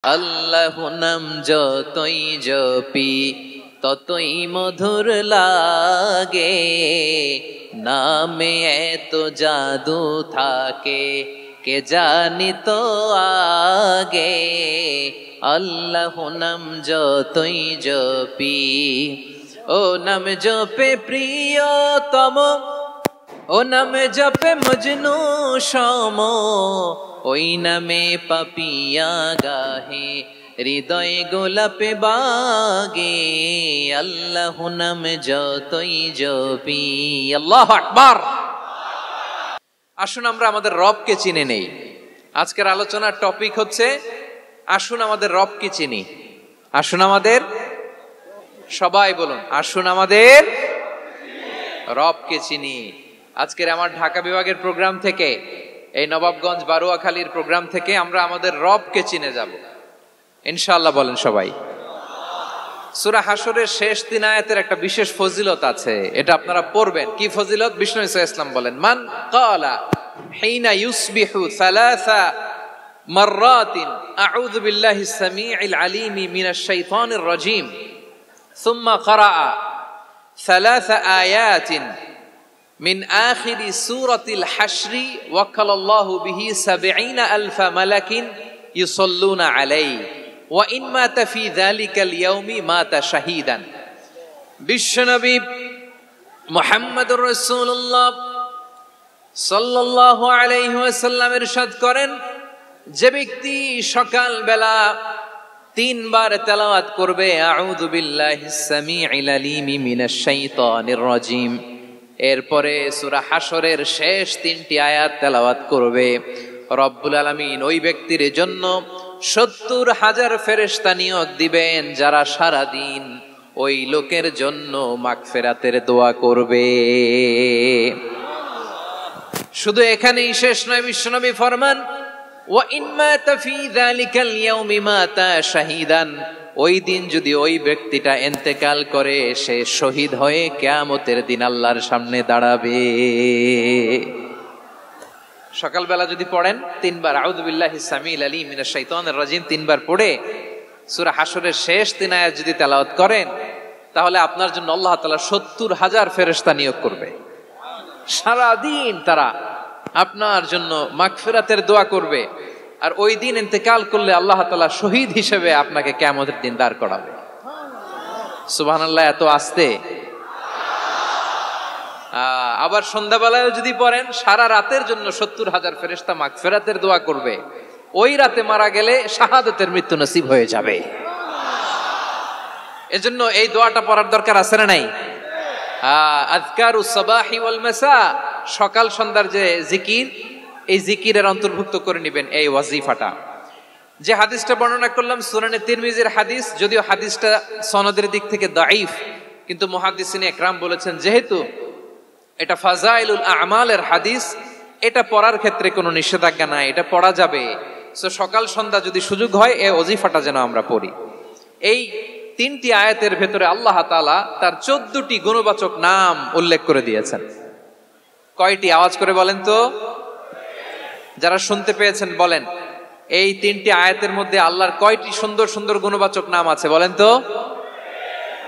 আল্লাহ নাম যতই জপি ততই মধুর লাগে, নামে এত জাদু থাকে কে জানি তো আগে। আল্লাহ নাম যতই জপি, ও নাম জপে প্রিয়তম, ও নামে জপে মজনু সম, ওই নামে পাপিয়া গাহে হৃদয় গোলাপে বাগে। আল্লাহ নাম যতই জপি। আল্লাহু আকবার। আসুন আমরা আমাদের রবকে চিনে নেই। আজকের আলোচনার টপিক হচ্ছে আসুন আমাদের রবকে চিনি। আসুন আমাদের, সবাই বলুন, আসুন আমাদের রবকে চিনি। আজকের আমার ঢাকা বিভাগের প্রোগ্রাম থেকে, এই নবাবগঞ্জ বারুয়াখালীর প্রোগ্রাম থেকে আমরা আমাদের রবকে চিনে যাব ইনশাআল্লাহ। বলেন সবাই। সূরা হাশরের শেষ 3 আয়াতের একটা বিশেষ ফজিলত আছে, এটা আপনারা পড়বেন। কি ফজিলত? বিষ্ণু ইসা ইসলাম বলেন, মান ক্বালা হিনা ইউসবিহু সালাসা মাররাতিন আউযু বিল্লাহিস সামিউল আলিম মিনাশ শাইতানির রাজীম সুম্মা ক্বারা সালাসা আয়াতিন মিন আখিরি সূরাতিল হাশরি ওয়াক্কালাল্লাহু বিহি ৭০,০০০ মালাকিন ইউসাল্লুনা আলাইহি ওয়া ইন মাতা ফি যালিকাল ইয়াউমি মাতা শাহীদান। বিশ্বনবী মুহাম্মদুর রাসূলুল্লাহ সাল্লাল্লাহু আলাইহি ওয়াসাল্লাম ইরশাদ করেন, যে ব্যক্তি সকাল বেলা 3 বার তেলাওয়াত করবে আউযু বিল্লাহিস সামিউল আলিম মিনাশ শাইতানির রাজীম, এরপরে সূরা হাশরের শেষ 3টি আয়াত তেলাওয়াত করবে, রব্বুল আলামিন ওই ব্যক্তির জন্য ৭০,০০০ ফেরেশতা নিয়োগ দিবেন, যারা সারা দিন ওই লোকের জন্য মাগফিরাতের দোয়া করবে। শুধু এখানেই শেষ নয়, বিশ্বনবী ফরমান, ওয়া ইন মাতা ফি যালিকাল ইয়াউমি মাতা শাহীদান, ওই দিন যদি ওই ব্যক্তিটা ইন্তেকাল করে, সে শহীদ হয়ে কিয়ামতের দিন আল্লাহর সামনে দাঁড়াবে। সকালবেলা যদি পড়েন 3 বার আউযু বিল্লাহিস সামিউল আলিম মিনাশ শাইতানির রাজীম 3 বার পড়ে সূরা হাশরের শেষ 3 আয়াত যদি তেলাওয়াত করেন, তাহলে আপনার জন্য আল্লাহ তাআলা ৭০,০০০ ফেরেশতা নিয়োগ করবে। সারা দিন তারা আপনার জন্য মাগফিরাতের দোয়া করবে, আর ওই দিন ইন্তেকাল করলে আল্লাহ তাআলা শহীদ হিসেবে আপনাকে কিয়ামতের দিন দাঁড় করাবে। সুবহানাল্লাহ। এত আস্তে। আবার সন্ধ্যাবেলায় যদি পড়েন, সারা রাতের জন্য ৭০,০০০ ফেরেশতা মাগফিরাতের দোয়া করবে। ওই রাতে মারা গেলে শাহাদাতের মৃত্যু নসিব হয়ে যাবে। এজন্য এই দোয়াটা পড়ার দরকার আছে না নাই? আযকারুস সাবাহি ওয়াল মাসা, সকাল সন্ধ্যার যে জিকির, এই জিকিরের অন্তর্ভুক্ত করে নেবেন এই ওয়াজিফাটা। যে হাদিসটা বর্ণনা করলাম সুনানে তিরমিজির হাদিস, যদিও হাদিসটা সনদের দিক থেকে দাঈফ, কিন্তু মুহাদ্দিসিনে ইকরাম বলেছেন যেহেতু এটা ফাজাইলুল আমালের হাদিস, এটা পড়ার ক্ষেত্রে কোনো নিষেধাজ্ঞা নাই, এটা পড়া যাবে। সো সকাল সন্ধ্যা যদি সুযোগ হয় এই ওয়াজিফাটা যেন আমরা পড়ি। এই 3টি আয়াতের ভেতরে আল্লাহ তাআলা তার 14টি গুণবাচক নাম উল্লেখ করে দিয়েছেন। কয়টি? আওয়াজ করে বলেন তো, যারা শুনতে পেয়েছেন বলেন। এই 3টি আয়াতের মধ্যে আল্লাহর কয়টি সুন্দর সুন্দর গুণবাচক নাম আছে বলেন তো?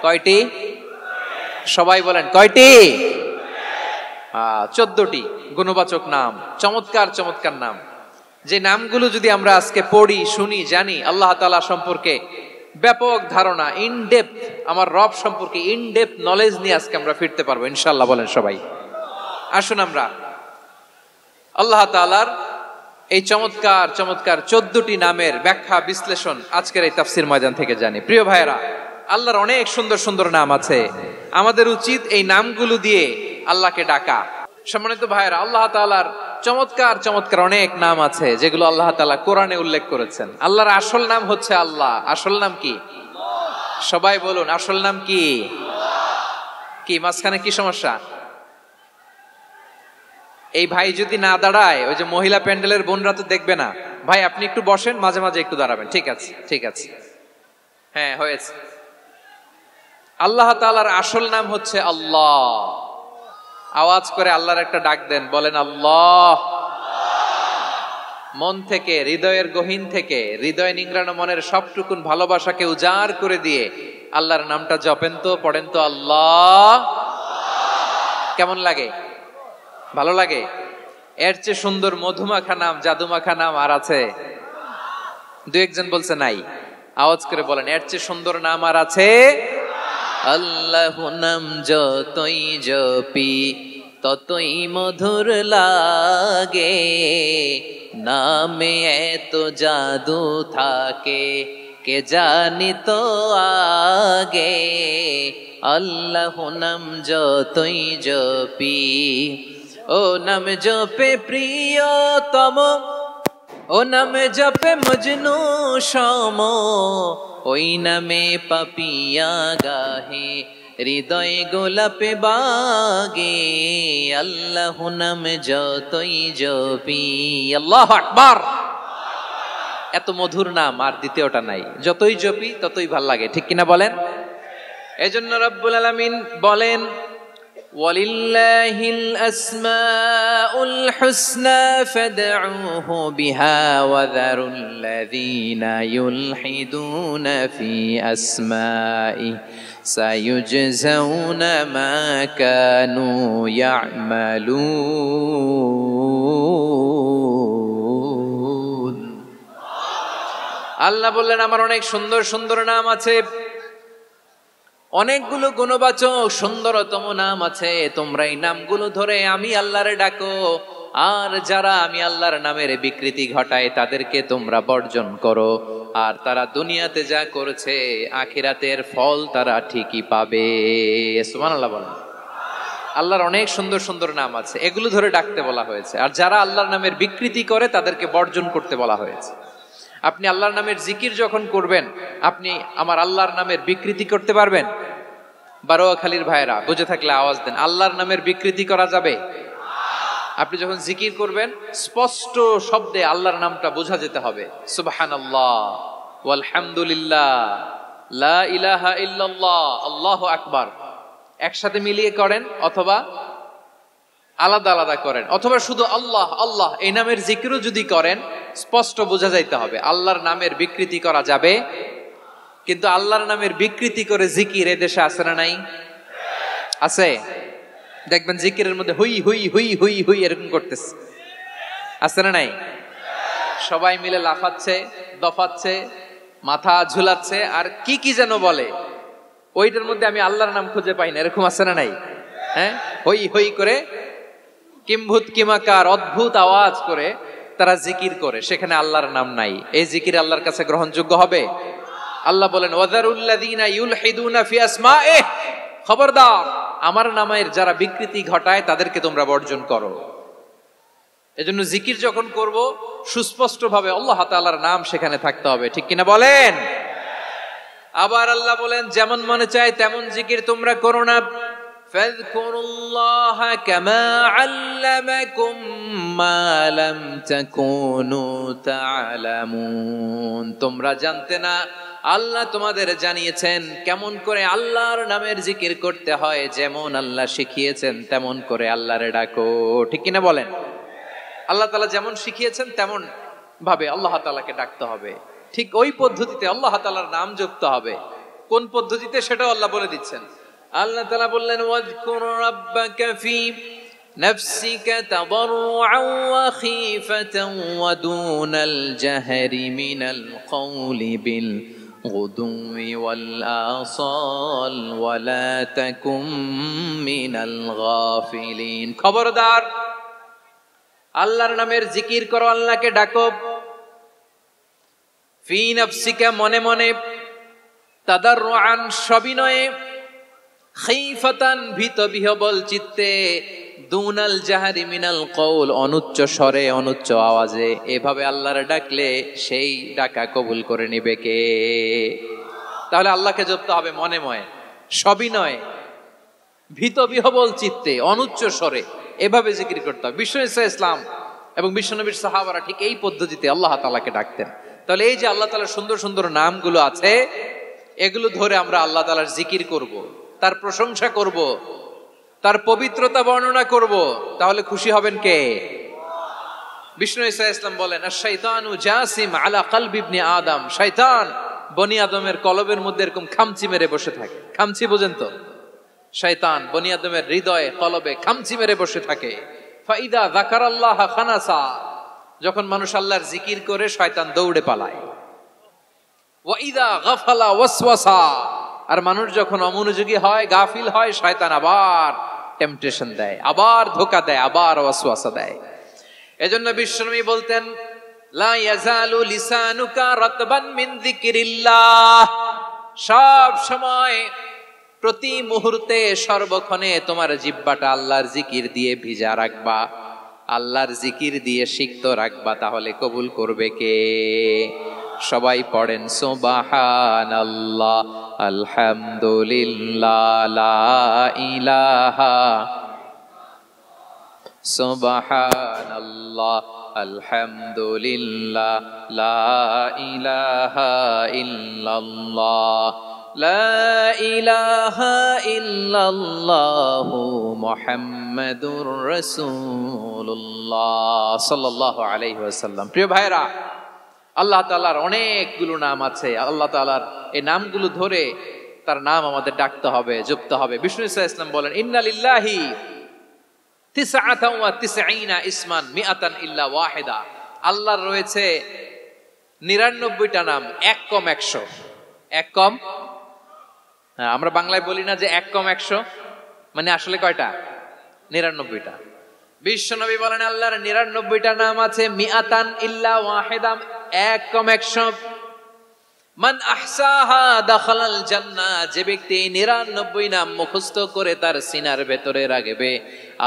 কয়টি? সবাই বলেন কয়টি? 14টি গুণবাচক নাম, চমৎকার চমৎকার নাম। যে নামগুলো যদি আমরা আজকে পড়ি, শুনি, জানি, আল্লাহ তাআলা সম্পর্কে ব্যাপক ধারণা, ইনডেপথ, আমার রব সম্পর্কে ইনডেপথ নলেজ নিয়ে আজকে আমরা ফিরতে পারবো ইনশাআল্লাহ। বলেন সবাই। আসুন আমরা আল্লাহ তাআলার এই চমৎকার চমৎকার 14টি নামের ব্যাখ্যা বিশ্লেষণ আজকের এই তাফসীর ময়দান থেকে জানি। প্রিয় ভাইয়েরা, আল্লাহর অনেক সুন্দর সুন্দর নাম আছে, আমাদের উচিত এই নামগুলো দিয়ে আল্লাহকে ডাকা। সম্মানিত ভাইয়েরা, আল্লাহ তাআলার চমৎকার চমৎকার অনেক নাম আছে যেগুলো আল্লাহ তাআলা কোরআনে উল্লেখ করেছেন। আল্লাহর আসল নাম হচ্ছে আল্লাহ। আসল নাম কি? সবাই বলুন, আসল নাম কি? কি মাঝখানে কি সমস্যা? এই ভাই যদি না দাঁড়ায়, ওই যে মহিলা প্যান্ডেলের বোনরা তো দেখবে না। ভাই আপনি একটু বসেন, মাঝে মাঝে একটু দাঁড়াবেন। ঠিক আছে, ঠিক আছে, হ্যাঁ হয়েছে। আল্লাহ তাআলার আসল নাম হচ্ছে আল্লাহ। আওয়াজ করে আল্লাহর একটা ডাক দেন, বলেন আল্লাহ। মন থেকে, হৃদয়ের গহীন থেকে, হৃদয় নিংড়ানো মনের সবটুকুন ভালোবাসাকে উজাড় করে দিয়ে আল্লাহর নামটা জপেন তো, পড়েন তো আল্লাহ। কেমন লাগে? ভালো লাগে? এর চেয়ে সুন্দর মধুমাখা নাম, জাদুমাখা নাম আর আছে? দু একজন বলছে নাই। আওয়াজ করে বলেন, এর চেয়ে সুন্দর নাম আর আছে? আল্লাহ নাম যতই জপি ততই মধুর লাগে, নামে এত জাদু থাকে কে জানি তো আগে। আল্লাহ নাম যতই জপি, ও নাম জপে প্রিয়তম, ও নামে জপে মজনু সম, ওই নামে পাপিয়া গাহে হৃদয় গোলাপে বাগে। আল্লাহ নাম যতই জপি, আল্লাহু আকবার। এত মধুর নাম আর দ্বিতীয়টা নাই, যতই জপি ততই ভাল লাগে, ঠিক কিনা বলেন? এজন্য রব্বুল আলামিন বলেন, ওয়ালিল্লাহিল আসমাউল হুসনা ফাদউহু বিহা ওয়া যারুল্লাযীনা ইউলহিদুনা ফি আসমাই সায়ুজজাউনা মা কানু ইয়ামালুন। আল্লাহ বললেন, আমার অনেক সুন্দর সুন্দর নাম আছে, অনেকগুলো গুণবাচক সুন্দরতম নাম আছে। তোমরা এই নামগুলো ধরে আমি আল্লাহরে ডাকো, আর যারা আমি আল্লাহর নামের বিকৃতি ঘটায় তাদেরকে তোমরা বর্জন করো। আর তারা দুনিয়াতে যা করেছে আখিরাতের ফল তারা ঠিকই পাবে। সুবহানাল্লাহ বলেন। আল্লাহর অনেক সুন্দর সুন্দর নাম আছে, এগুলো ধরে ডাকতে বলা হয়েছে। আর যারা আল্লাহর নামের বিকৃতি করে তাদেরকে বর্জন করতে বলা হয়েছে। আপনি আল্লাহর নামের জিকির যখন করবেন, আপনি আমার আল্লাহর নামের বিকৃতি করতে পারবেন? বারোয়াখালীর ভাইরা বুঝে থাকলে আওয়াজ দেন, আল্লাহর নামের বিকৃতি করা যাবে? আপনি যখন জিকির করবেন স্পষ্ট শব্দে আল্লাহর নামটা বোঝা যেতে হবে। সুবহানাল্লাহ, ওয়ালহামদুলিল্লাহ, লা ইলাহা ইল্লাল্লাহ, আল্লাহু আকবার। একসাথে মিলিয়ে করেন অথবা আলাদা আলাদা করেন, অথবা শুধু আল্লাহ আল্লাহ এই নামের জিকিরও যদি করেন স্পষ্ট বোঝা যাইতে হবে। আল্লাহর নামের বিকৃতি করা যাবে, কিন্তু আল্লাহর নামের বিকৃতি করে জিকির এদেশে আছে না নাই? আছে। দেখবেন জিকিরের মধ্যে হুই হুই হুই হুই হুই এরকম করতেছে, আছে না নাই? সবাই মিলে লাফাচ্ছে, দফাচ্ছে, মাথা ঝুলাচ্ছে, আর কি কি যেন বলে, ওইটার মধ্যে আমি আল্লাহর নাম খুঁজে পাই না, এরকম আছে না নাই? হ্যাঁ, হই হই করে কিম্ভূত কিমাকার অদ্ভুত আওয়াজ করে তারা জিকির করে, সেখানে আল্লাহর নাম নাই। এই জিকির আল্লাহর কাছে গ্রহণযোগ্য হবে? আল্লাহ বলেন, ওয়াযারুল্লাযীনা ইউলহিদুনা ফি আসমাইহি, খবরদার আমার নামের যারা বিকৃতি ঘটায় তাদেরকে তোমরা বর্জন করো। এজন্য জিকির যখন করব সুস্পষ্ট ভাবে আল্লাহ তাআলার নাম সেখানে থাকতে হবে, ঠিক কিনা বলেন? আবার আল্লাহ বলেন, যেমন মনে চায় তেমন জিকির তোমরা করো না। ফাযকুরুল্লাহা কামা আল্লামাকুম মা লাম তাকুনু তা'লামুন। তোমরা জানতে না, আল্লাহ তোমাদের জানিয়েছেন কেমন করে আল্লাহর নামের জিকির করতে হয়। যেমন আল্লাহ শিখিয়েছেন তেমন করে আল্লাহরে ডাকো, ঠিক কিনা বলেন? আল্লাহ তাআলা যেমন শিখিয়েছেন তেমন ভাবে আল্লাহ তাআলাকে ডাকতে হবে, ঠিক ওই পদ্ধতিতে আল্লাহ তাআলার নাম জপতে হবে। কোন পদ্ধতিতে সেটাও আল্লাহ বলে দিচ্ছেন। আল্লাহ তাআলা বললেন, ওয়াজকুর রাব্বাকা ফি নাফসিকা তাদাররুআন ওয়া খীফাতান ওয়া দুনাল জাহরি মিনাল কওলি বিল গুদুই ওয়াল আসাল ওয়া লা তাকুম মিনাল গাফিলিন। খবরদার আল্লাহর নামের জিকির করো, আল্লাহকে ডাকো। ফি নাফসিকা মনে মনে, তাদাররুআন সবিনয়ে, খীফাতান ভীত বিহবল চিত্তে, দুনাল জাহরি মিনাল কওল অনুচ্চ স্বরে অনুচ্চ আওয়াজে। এভাবে আল্লাহরে ডাকলে সেই ডাকা কবুল করে নিবে কে? তাহলে আল্লাহকে জপতে হবে মনে মনে, সবিনয়ে, ভীত বিহবল চিত্তে, অনুচ্চ স্বরে, এভাবে জিকির করতে হবে। বিশ্বনবী ইসলাম এবং বিশ্বনবীর সাহাবারা ঠিক এই পদ্ধতিতে আল্লাহ তাআলাকে ডাকতেন। তাহলে এই যে আল্লাহ তাআলার সুন্দর সুন্দর নামগুলো আছে, এগুলো ধরে আমরা আল্লাহ তাআলার জিকির করব, তার প্রশংসা করব, তার পবিত্রতা বর্ণনা করব, তাহলে খুশি হবেন কে? বিষ্ণু ঈসা ইসলাম বলেন আশ-শাইতানু জাসিম আলা কলবি ইবনে আদম, শয়তান বনি আদমের কলবের মধ্যে এরকম খামচি মেরে বসে থাকে। খামচি বোঝেন তো? শয়তান বনি আদমের হৃদয়ে কলবে খামচি মেরে বসে থাকে। ফাইদা যাকারাল্লাহ খানাসা, যখন মানুষ আল্লাহর জিকির করে শয়তান দৌড়ে পালায়। ওয়া ইদা গাফালা ওয়াসওয়াসা, আর মানুষ যখন অমনোযোগী হয়, গাফিল হয়, শয়তান আবার টেম্পটেশন দেয়, আবার ধোঁকা দেয়, আবার ওয়াসওয়াসা দেয়। এজন্য বিশ্বনবী বলতেন লা ইয়াজালু লিসানুকা রাতবান মিন যিকরিল্লাহ, সব সময় প্রতি মুহূর্তে সর্বক্ষণে তোমার জিহ্বাটা আল্লাহর জিকির দিয়ে ভিজা রাখবা, আল্লাহর জিকির দিয়ে সিক্ত রাখবা, তাহলে কবুল করবে কে? সবাই পড়েন সুবহানাল্লাহ আলহামদুলিল্লাহ লা ইলাহা, সুবহানাল্লাহ আলহামদুলিল্লাহ লা ইলাহা ইল্লাল্লাহ লা ইলাহা ইল্লাল্লাহু মুহাম্মাদুর রাসূলুল্লাহ সাল্লাল্লাহু আলাইহি ওয়াসাল্লাম। প্রিয় ভাইরা, আল্লাহ তাআলার অনেকগুলো নাম আছে। আল্লাহ তাআলার এই নামগুলো ধরে তার নাম আমাদের ডাকতে হবে, জপতে হবে। বিষ্ণু ঈসা ইসলাম বলেন ইন্না লিল্লাহি 99 ইসমান মিআতান ইল্লা ওয়াহিদা, আল্লাহর রয়েছে 99টা নাম, এক কম 100। এক কম, আমরা বাংলায় বলি না যে এক কম 100, মানে আসলে কয়টা? 99টা। বিশ্বনবী বলেন আল্লাহর 99টা নাম আছে, মিআতান ইল্লা ওয়াহিদা, এক কম 100। মান আহসাহা দাখালাল জান্নাহ, যে ব্যক্তি 99 নাম মুখস্থ করে তার সিনার ভেতরে রাখবে,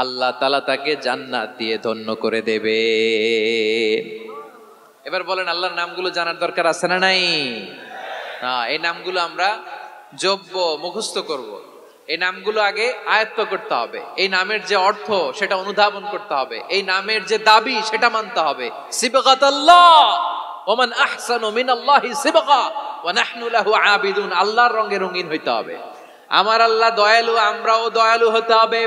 আল্লাহ তাআলা তাকে জান্নাত দিয়ে ধন্য করে দেবে। এবার বলেন আল্লাহর নামগুলো জানার দরকার আছে না নাই? এই নামগুলো আমরা জপব, মুখস্থ করব। এই নামগুলো আগে আয়ত্ত করতে হবে। এই নামের যে অর্থ সেটা অনুধাবন করতে হবে। এই নামের যে দাবি সেটা মানতে হবে। সিবগাতাল্লাহ ওয়া মান আহসানু মিনাল্লাহি সিবগা ওয়া নাহনু লাহু আবিদুন, আল্লাহর রঙে রঙিন হইতে হবে। আমার আল্লাহ দয়ালু, আমরাও দয়ালু হতে হবে।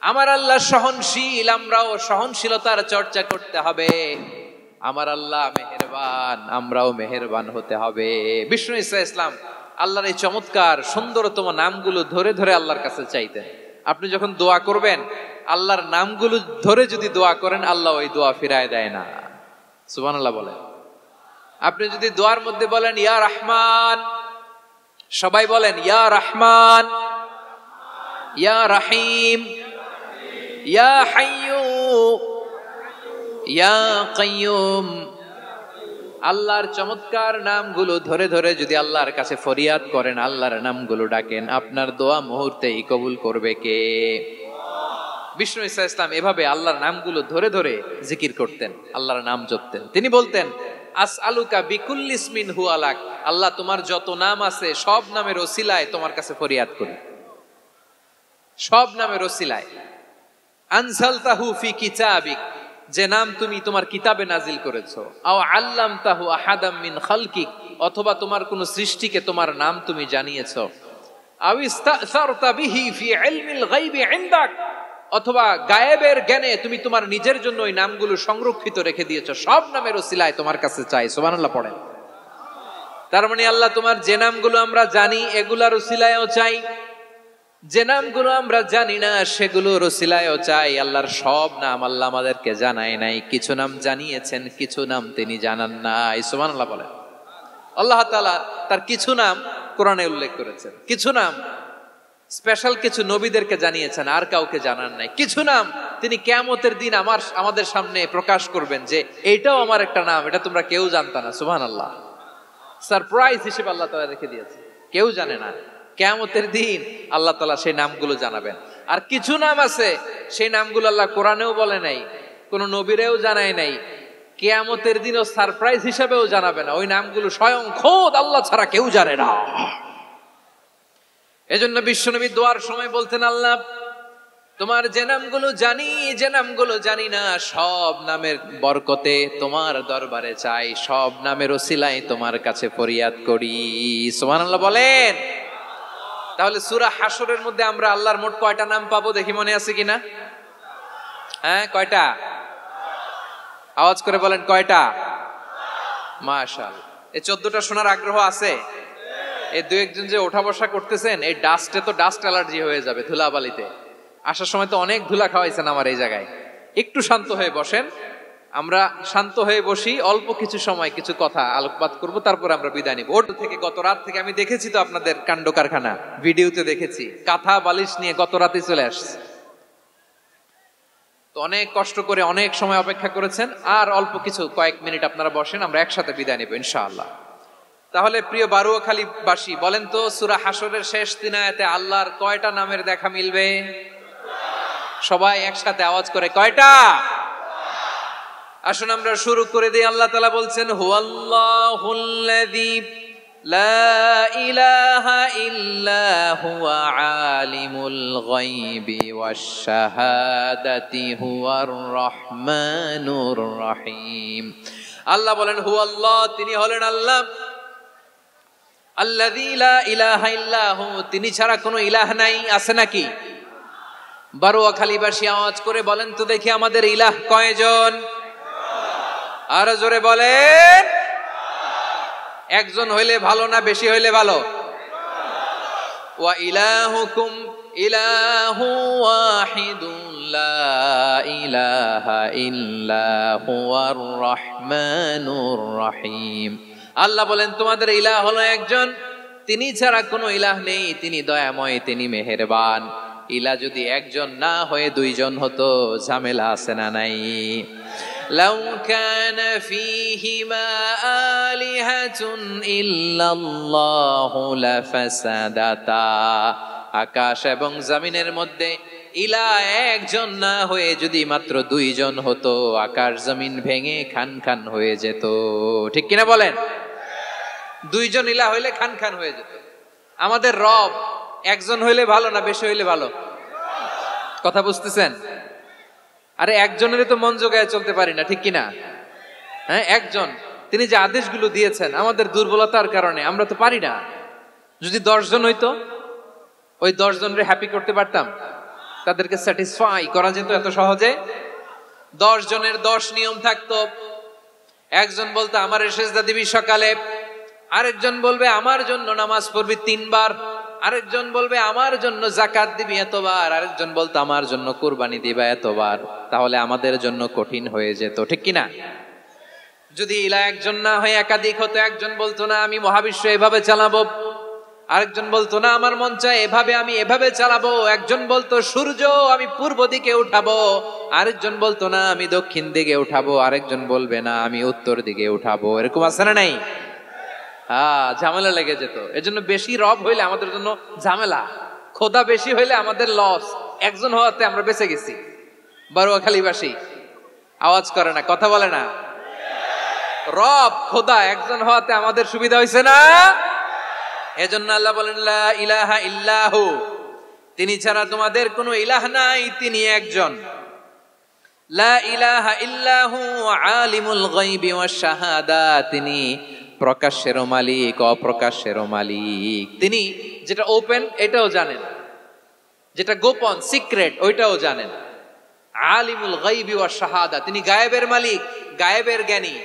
আমার আল্লাহ সহনশীল, আমরাও সহনশীলতার চর্চা করতে হবে। আমার আল্লাহ মেহেরবান, আমরাও মেহেরবান হতে হবে। বিষ্ণু ঈসা ইসলাম আল্লাহর এই চমৎকার সুন্দরতম নামগুলো ধরে ধরে আল্লাহর কাছে চাইতেন। আপনি যখন দোয়া করবেন, আল্লাহর নামগুলো ধরে যদি দোয়া করেন, আল্লাহ ওই দোয়া ফিরায় দেয় না। সুবহানাল্লাহ বলেন। আপনি যদি দোয়ার মধ্যে বলেন ইয়া রহমান, সবাই বলেন ইয়া রহমান, ইয়া রহিম, ইয়া হাইয়্যু, ইয়া কাইয়্যুম, আল্লাহর চমৎকার নামগুলো ধরে ধরে যদি আল্লাহর কাছে ফরিয়াদ করেন, আল্লাহর নামগুলো ডাকেন, আপনার দোয়া মুহূর্তেই কবুল করবে কে? বিষ্ণু ঈসা ইসলাম এভাবে আল্লাহর নামগুলো ধরে ধরে জিকির করতেন, আল্লাহর নাম জপতেন। তিনি বলতেন আসআলুকা বিকুল্লি ইসমিন হুয়া লাক, আল্লাহ তোমার যত নাম আছে সব নামের ওসিলায় তোমার কাছে ফরিয়াদ করি, সব নামের ওসিলায়। আনজালতাহু ফি কিতাবিক, যে নাম তুমি তোমার কিতাবে নাজিল করেছো। আও আল্লামতাহু আহাদাম মিন খালকিক, অথবা তোমার কোন সৃষ্টিকে তোমার নাম তুমি জানিয়েছো। আও ইস্তাসারতা বিহি ফি ইলমিল গায়বি ইনদাক, অথবা গায়েবের জ্ঞানে তুমি তোমার নিজের জন্য ওই নামগুলো সংরক্ষিত রেখে দিয়েছো। সব নামের ওসিলায় তোমার কাছে চাই। সুবহানাল্লাহ পড়েন। তার মানে আল্লাহ তোমার যে নামগুলো আমরা জানি এগুলার ওসিলায়ও চাই, যে নামগুলো আমরা জানি না সেগুলোর ওসিলায়ও চাই। আল্লাহর সব নাম আল্লাহ আমাদেরকে জানায় নাই, কিছু নাম জানিয়েছেন, কিছু নাম তিনি জানান নাই। সুবহানাল্লাহ বলেন। আল্লাহ তাআলা তার কিছু নাম কোরআনে উল্লেখ করেছেন, কিছু নাম স্পেশাল কিছু নবীদেরকে জানিয়েছেন, আর কাউকে জানান নাই। কিছু নাম তিনি কিয়ামতের দিন আমাদের সামনে প্রকাশ করবেন যে এইটাও আমার একটা নাম, এটা তোমরা কেউ জানতা না। সুবহানাল্লাহ, সারপ্রাইজ হিসেবে আল্লাহ তাআলা রেখে দিয়েছে, কেউ জানে না। কিয়ামতের দিন আল্লাহ তাআলা সেই নামগুলো জানাবেন। আর কিছু নাম আছে সেই নামগুলো আল্লাহ কোরআনেও বলে নাই, কোন নবীরেও জানায় নাই, কিয়ামতের দিনও সারপ্রাইজ হিসেবেও জানাবে না। ওই নামগুলো স্বয়ং খোদ আল্লাহ ছাড়া কেউ জানে না। এজন্য বিশ্বনবী দোয়ার সময় বলতেন আল্লাহ তোমার যে নামগুলো জানি, যে নামগুলো জানি না, সব নামের বরকতে তোমার দরবারে চাই, সব নামের ওসিলায় তোমার কাছে ফরিয়াদ করি। সুবহানাল্লাহ বলেন। তাহলে সূরা হাশরের মধ্যে আমরা আল্লাহর মোট কয়টা নাম পাবো দেখি, মনে আছে কিনা? হ্যাঁ, কয়টা? আওয়াজ করে বলেন কয়টা? মাশাআল্লাহ। এই 14টা শোনার আগ্রহ আছে? এই দু একজন যে ওঠা বসা করতেছেন, এই ডাস্টে তো ডাস্ট অ্যালার্জি হয়ে যাবে, ধুলাবালিতে। আসার সময় তো অনেক ধুলা খাওয়াইছেন আমার এই জায়গায়। একটু শান্ত হয়ে বসেন, আমরা শান্ত হয়ে বসি, অল্প কিছু সময় কিছু কথা আলোকপাত করব, তারপর আমরা বিদায় নিব। ওর থেকে গত রাত থেকে আমি দেখেছি তো আপনাদের কাণ্ড কারখানা, ভিডিওতে দেখেছি, কাঁথা বালিশ নিয়ে গত রাতে চলে আসছে। তো অনেক কষ্ট করে অনেক সময় অপেক্ষা করেছেন, আর অল্প কিছু কয়েক মিনিট আপনারা বসেন, আমরা একসাথে বিদায় নিব ইনশাআল্লাহ। তাহলে প্রিয় বারুয়াখালীবাসী, বলেন তো সূরা হাসরের শেষ 3 আয়াতে আল্লাহর কয়টা নামের দেখা মিলবে? সবাই একসাথে আওয়াজ করে কয়টা? আসুন আমরা শুরু করে দিই। আল্লাহ তাআলা বলছেন, হুয়াল্লাহুল্লাযী লা ইলাহা ইল্লা হুয়া আলিমুল গায়বি ওয়াশ শাহাদাতি হুয়ার রহমানুর রহিম। আল্লাহ বলেন হুয়াল্লাহ, তিনি হলেন আল্লাহ, আল্লাযী লা ইলাহা ইল্লা হু, তিনি ছাড়া কোনো ইলাহ নাই। আছে নাকি? বারুয়াখালীবাসী আওয়াজ করে বলেন তো দেখি, আমাদের ইলাহ কয়জন? আর জোরে বলেন। একজন হইলে ভালো না বেশি হইলে ভালো? ওয়া ইলাহুকুম ইলাহু ওয়াহিদুন লা ইলাহা ইল্লা হুয়ার রহমানুর রহিম। আল্লাহ বলেন তোমাদের ইলাহ হলো একজন, তিনি ছাড়া কোনো ইলাহ নেই, তিনি দয়াময়, তিনি মেহেরবান। ইলাহ যদি একজন না হয়ে দুইজন হতো, ঝামেলা আছে না নাই? লাউ কানা ফীহিমা আলিহাতুন ইল্লাল্লাহু লাফাসাদাতা, আকাশ এবং জমিনের মধ্যে ইলাহ একজন না হয়ে যদি মাত্র দুইজন হতো, আকাশ জমিন ভেঙে খান খান হয়ে যেত। ঠিক কিনা বলেন? দুইজন ইলাহ হইলে খান খান হয়ে যেত। আমাদের রব একজন হইলে ভালো না বেশি হইলে ভালো? কথা বুঝতেছেন? আরে একজনেরই তো মন জোগায় চলতে পারি না, ঠিক কিনা? হ্যাঁ, একজন, তিনি যে আদেশগুলো দিয়েছেন আমাদের দুর্বলতার কারণে আমরা তো পারি না। যদি 10 জন হইতো, ওই 10 জনরে হ্যাপি করতে পারতাম, তাদেরকে স্যাটিসফাই করা যেত এত সহজে? 10 জনের 10 নিয়ম থাকতো। একজন বলতো আমার সেজদা দিবি সকালে, আরেকজন বলবে আমার জন্য নামাজ পড়বি 3 বার, আরেকজন বলবে আমার জন্য যাকাত দিবি এতবার, আরেকজন বলতো আমার জন্য কুরবানি দিবা এতবার। তাহলে আমাদের জন্য কঠিন হয়ে যেত, ঠিক কিনা? যদি ইলাহ একজন না হয়ে একাধিক হতো, একজন বলতো না আমি মহাবিশ্ব এভাবে চালাবো, আরেকজন বলতো না আমার মন চায় এভাবে, আমি এভাবে চালাবো, একজন বলতো সূর্য আমি পূর্ব দিকে উঠাবো, আরেকজন বলতো না আমি দক্ষিণ দিকে উঠাবো, আরেকজন বলবে না আমি উত্তর দিকে উঠাবো। এরকম আছে না নাই? ঝামেলা লেগে যেত। এজন্য বেশি রব হইলে আমাদের জন্য ঝামেলা, খোদা বেশি হইলে আমাদের লস। একজন হওয়াতে আমরা বেঁচে গেছি। বারুয়াখালীবাসী আওয়াজ করে না, কথা বলে না। রব খোদা একজন হওয়াতে আমাদের সুবিধা হয়েছে না? এজন্য আল্লাহ বলেন লা ইলাহা ইল্লাহু, তিনি ছাড়া তোমাদের কোনো ইলাহ নাই, তিনি একজন। লা ইলাহা ইল্লাহু আলিমুল গায়বি ওয়াশ শাহাদা, তিনি প্রকাশ্যেরও মালিক অপ্রকাশ্যেরও মালিক। তিনি যেটা ওপেন এটাও জানেন, যেটা গোপন সিক্রেট ওইটাও জানেন। আলিমুল গায়বি ওয়াশ শাহাদা, তিনি গায়েবের মালিক, গায়েবের জ্ঞানী,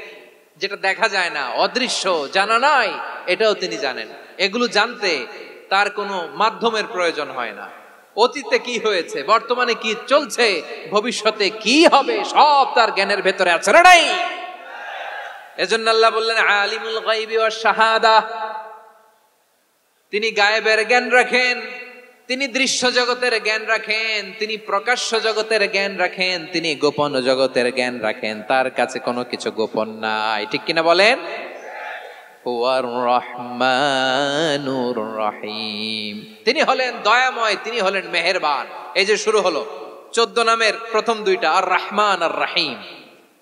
যেটা দেখা যায় না, অদৃশ্য, জানা নাই, এটাও তিনি জানেন। এগুলো জানতে তার কোনো মাধ্যমের প্রয়োজন হয় না। অতীতে কি হয়েছে, বর্তমানে কি চলছে, ভবিষ্যতে কি হবে, সব তার জ্ঞানের ভেতরে আছে না নাই? এজন্য আল্লাহ বললেন আলিমুল গায়বি ওয়াশ শাহাদা, তিনি গায়েবের জ্ঞান রাখেন, তিনি দৃশ্য জগতের জ্ঞান রাখেন, তিনি প্রকাশ্য জগতের জ্ঞান রাখেন, তিনি গোপন জগতের জ্ঞান রাখেন। তার কাছে কোনো কিছু গোপন নাই, ঠিক কিনা বলেন? হুয়ার রহমানুর রহিম, তিনি হলেন দয়াময়, তিনি হলেন মেহেরবান। এই যে শুরু হলো 14 নামের প্রথম 2টা, আর রহমান আর রহিম।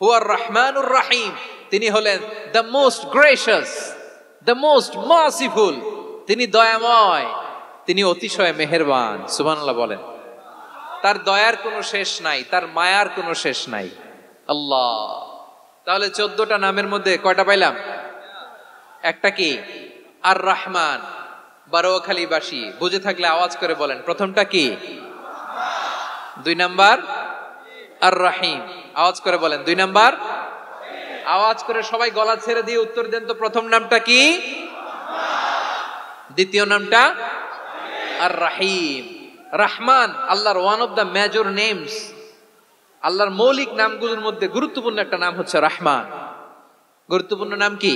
হুয়ার রহমানুর রহিম, তিনি হলেন the most gracious, the most merciful, তিনি দয়াময়, তিনি অতিশয় মেহেরবান। সুবহানাল্লাহ বলেন। তার দয়ার কোনো শেষ নাই, তার মায়ার কোনো শেষ নাই। আল্লাহ, তাহলে 14টা নামের মধ্যে কয়টা পাইলাম? একটা কি? আর রহমান। বারুয়াখালীবাসী বুঝে থাকলে আওয়াজ করে বলেন, প্রথমটা কি? 2 নাম্বার আর রহিম। আওয়াজ করে বলেন 2 নাম্বার আওয়াজ করে সবাই গলা ছেড়ে দিয়ে উত্তর দেন তো, প্রথম নামটা কি? দ্বিতীয় নামটা আর রাহিম। রহমান আল্লাহর one of the major names, আল্লাহর মৌলিক নামগুলোর মধ্যে গুরুত্বপূর্ণ একটা নাম হচ্ছে রহমান। গুরুত্বপূর্ণ নাম কি?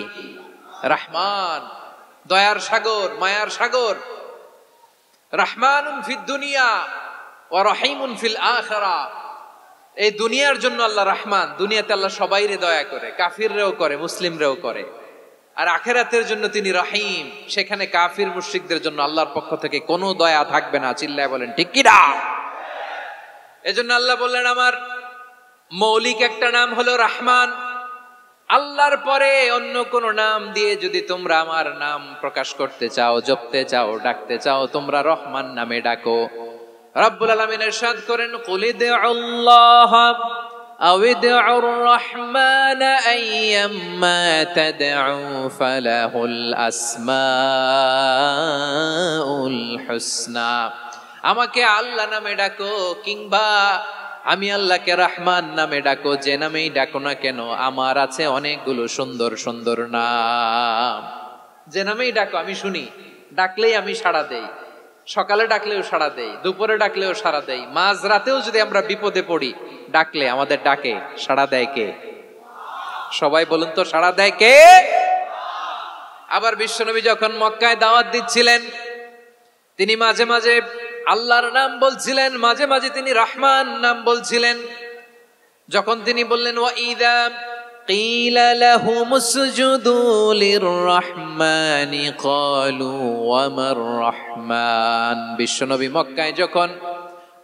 রহমান, দয়ার সাগর, মায়ার সাগর। রহমানুন ফিদ দুনিয়া ওয়া রহিমুন ফিল আখিরাহ। এই দুনিয়ার জন্য আল্লাহ রহমান, দুনিয়াতে আল্লাহ সবাইরে দয়া করে, কাফিররেও করে, মুসলিমরেও করে। আর আখিরাতের জন্য তিনি রহিম, সেখানে কাফির মুশরিকদের জন্য আল্লাহর পক্ষ থেকে কোনো দয়া থাকবে না। চিল্লায় বলেন ঠিক কি না? এজন্য আল্লাহ বললেন আমার মৌলিক একটা নাম হলো রহমান। আল্লাহর পরে অন্য কোন নাম দিয়ে যদি তোমরা আমার নাম প্রকাশ করতে চাও, জপতে চাও, ডাকতে চাও, তোমরা রহমান নামে ডাকো। রব্বুল আলামিন ইরশাদ করেন, কুলিদুল্লাহ আউদিউর রহমান আইয়াম্মা তাদউ ফালাহুল আসমাউল হুসনা। আমাকে আল্লাহ নামে ডাকো, কিংবা আমি আল্লাহকে রহমান নামে ডাকো, যে নামেই ডাকো না কেন আমার আছে অনেকগুলো সুন্দর সুন্দর নাম। যে নামেই ডাকো আমি শুনি, ডাকলেই আমি সাড়া দেই। সকালে ডাকলেও সাড়া দেই, দুপুরে ডাকলেও সাড়া দেই, মাঝরাতেও যদি আমরা বিপদে পড়ি ডাকলে আমাদের ডাকে সাড়া দেয় কে? সবাই বলুন তো, সাড়া দেয় কে? আবার বিশ্বনবী যখন মক্কায় দাওয়াত দিচ্ছিলেন, তিনি মাঝে মাঝে আল্লাহর নাম বলছিলেন, মাঝে মাঝে তিনি রহমান নাম বলছিলেন। যখন তিনি বললেন ওয়াইদা কিলা লাহুমুসজুদু লিররহমানি ক্বালু ওয়ামার রহমান। বিশ্বনবী মক্কায় যখন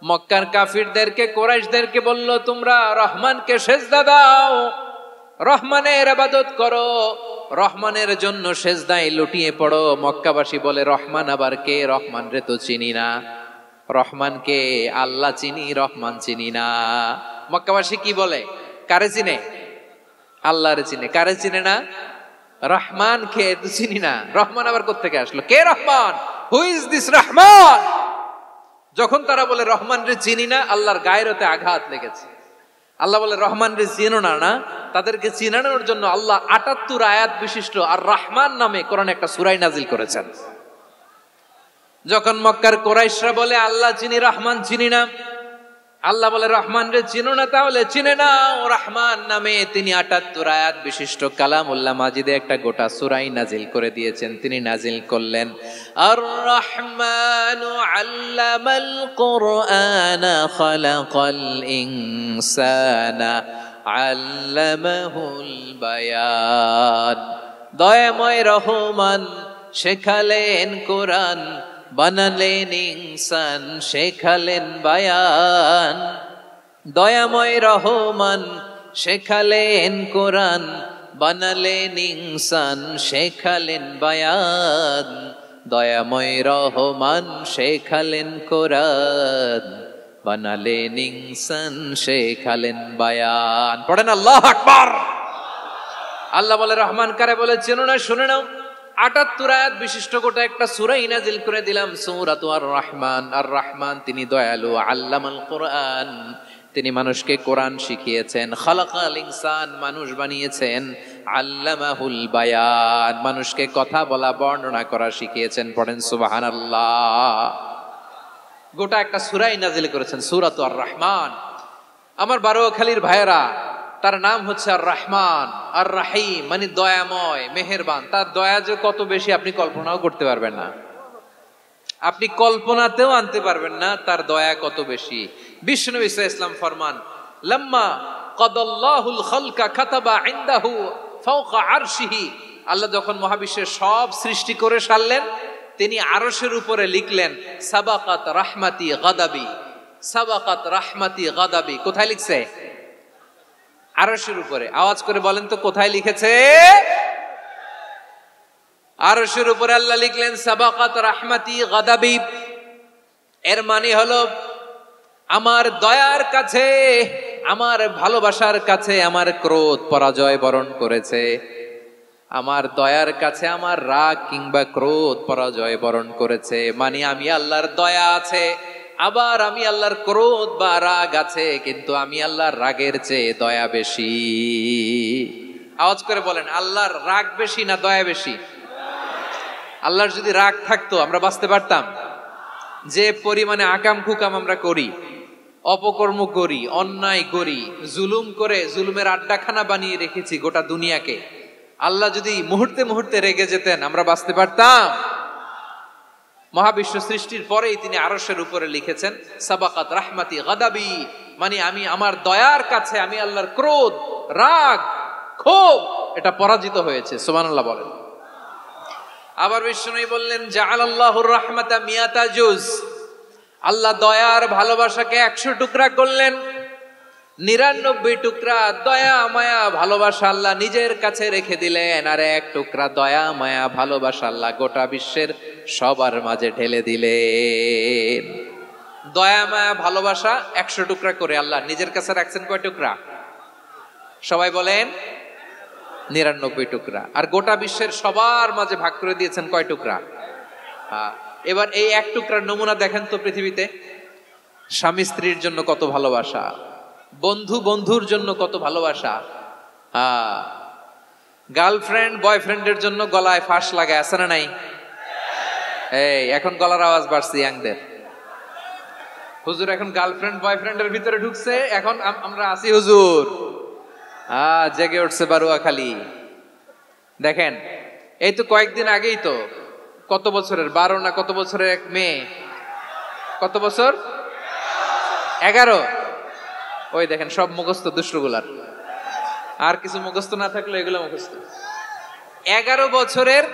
মক্কার কাফিরদেরকে, কুরাইশদেরকে বলল তোমরা রহমানকে সেজদা দাও, রহমানের ইবাদত করো, রহমানের জন্য সেজদায় লুটিয়ে পড়ো, মক্কাবাসী বলে রহমান আবার কে? রহমান রে তো চিনি না। রহমানকে আল্লাহ চিনি, রহমান চিনি না। মক্কাবাসী কি বলে? কারে চিনে? আল্লাহরে চিনে। কারে চিনে না? রহমান কে তো চিনি না। রহমান আবার কোত্থেকে আসলো? কে Rahman? Who is this Rahman? যখন তারা বলে রহমান রে চিনি না, আল্লাহর গায়রতে আঘাত লেগেছে। আল্লাহ বলে রহমান রে চিনো না, না তাদেরকে চিনানোর জন্য আল্লাহ ৭৮ আয়াত বিশিষ্ট আর রহমান নামে কোরআনে একটা সূরা নাজিল করেছেন। যখন মক্কার কুরাইশরা বলে আল্লাহ চিনি, রহমান চিনি না, আল্লাহ বলে রহমান রে চিনো না, তাহলে চিনে নাও রহমান নামে। তিনি ৭৮ আয়াত বিশিষ্ট কালামুল্লাহ মাজিদে একটা গোটা সূরা নাজিল করে দিয়েছেন। তিনি নাজিল করলেন আর রহমানু আল্লামাল কুরআনা খালাকাল ইনসানা আল্লামাহুল বায়ান। দয়াময় রহমান শেখালেন কোরআন, বানালেন ইনসান, শেখালেন বায়ান। দয়াময় রহমান শেখালেন কোরআন, বানালেন ইনসান, শেখালেন বায়ান। দয়াময় রহমান শেখালেন কোরআন, বানালেন ইনসান, শেখালেন বায়ান। পড়েন আল্লাহু আকবার। আল্লাহ বলে রহমান কারে বলে চেনো না? শুনে নাও, ৭৮ আয়াত বিশিষ্ট গোটা একটা সূরা নাজিল করে দিলাম, সূরাতু আর রহমান। আর রহমান তিনি দয়ালু, আল্লামাল কোরআন, তিনি মানুষকে কোরআন শিখিয়েছেন। খালাকাল ইনসান, মানুষ বানিয়েছেন। আল্লামাহুল বায়ান, মানুষকে কথা বলা, বর্ণনা করা শিখিয়েছেন। পড়েন সুবহানাল্লাহ। গোটা একটা সূরা নাজিল করেছেন, সূরাতু আর রহমান। আমার বারোয়াখালীর ভাইয়েরা, তার নাম হচ্ছে আর রহমান আর রাহিম, মানে দয়াময়, মেহেরবান। তার দয়া যে কত বেশি আপনি কল্পনাও করতে পারবেন না, আপনি কল্পনাতেও আনতে পারবেন না তার দয়া কত বেশি। বিষ্ণু ইসলাম ফরমান, লাম্মা কাদাল্লাহুল খালকা কাতাবা ইনদাহু ফাওকা আরশিহি। আল্লাহ যখন মহাবিশ্বের সব সৃষ্টি করে সারলেন, তিনি আরশের উপরে লিখলেন সাবাকাত রাহমাতি গাদাবি, সাবাকাত রাহমাতি গাদাবি। কোথায় লিখছে? আরশের উপরে। আওয়াজ করে বলেন তো কোথায় লিখেছে? আরশের উপরে আল্লাহ লিখলেন সাবাকাত রাহমাতি গাদাবি। এর মানে হলো আমার দয়ার কাছে, আমার ভালোবাসার কাছে আমার ক্রোধ পরাজয় বরণ করেছে। আমার দয়ার কাছে আমার রাগ কিংবা ক্রোধ পরাজয় বরণ করেছে। মানে আমি আল্লাহর দয়া আছে, আবার আমি আল্লাহর ক্রোধ বা রাগ আছে, কিন্তু আমি আল্লাহর রাগের চেয়ে দয়া বেশি। আওয়াজ করে বলেন, আল্লাহর রাগ বেশি না দয়া বেশি? আল্লাহর যদি রাগ থাকতো আমরা বাঁচতে পারতাম? যে পরিমাণে আকাম কুকাম আমরা করি, অপকর্ম করি, অন্যায় করি, জুলুম করে জুলুমের আড্ডাখানা বানিয়ে রেখেছি গোটা দুনিয়াকে, আল্লাহ যদি মুহূর্তে মুহূর্তে রেগে যেতেন আমরা বাঁচতে পারতাম? মহাবিশ্ব সৃষ্টির পরেই তিনি আরশের উপরে লিখেছেন সাবাকাত রাহমাতি গাদাবি, মানে আমি আমার দয়ার কাছে আমি আল্লাহর ক্রোধ, রাগ, ক্ষোভ এটা পরাজিত হয়েছে। সুবহানাল্লাহ বলেন। আবার বিষ্ণু বললেন জাআলাল্লাহুর রাহমাতা মিয়াতা জুজ, আল্লাহ দয়ার ভালোবাসাকে 100 টুকরা করলেন। 99 টুকরা দয়া মায়া ভালোবাসা আল্লাহ নিজের কাছে রেখে দিলেন, আর 1 টুকরা দয়া মায়া ভালোবাসা আল্লাহ গোটা বিশ্বের সবার মাঝে ঢেলে দিলেন। দয়া মায়া ভালোবাসা 100 টুকরা করে আল্লাহ নিজের কাছে রাখছেন কয় টুকরা? সবাই বলেন 99 টুকরা। আর গোটা বিশ্বের সবার মাঝে ভাগ করে দিয়েছেন কয় টুকরা? এবার এই 1 টুকরার নমুনা দেখেন তো পৃথিবীতে। স্বামী স্ত্রীর জন্য কত ভালোবাসা, বন্ধু বন্ধুর জন্য কত ভালোবাসা, গার্লফ্রেন্ড বয়ফ্রেন্ডের জন্য গলায় ফাঁস লাগায়, আছে না নাই? এই এখন গলার আওয়াজ বাড়ছে ইয়াংদের। হুজুর এখন গার্লফ্রেন্ড বয়ফ্রেন্ডের ভিতরে ঢুকছে, এখন আমরা আছি হুজুর। জেগে উঠছে বারুয়াখালী। দেখেন এই তো কয়েকদিন আগেই তো, কত বছরের 12 না কত বছরের এক মেয়ে, কত বছর? 11। ওই দেখেন সব মুখস্থ দুষ্টগুলার, আর কিছু মুখস্থ না থাকলে এগুলো মুখস্থ। 11 বছরের,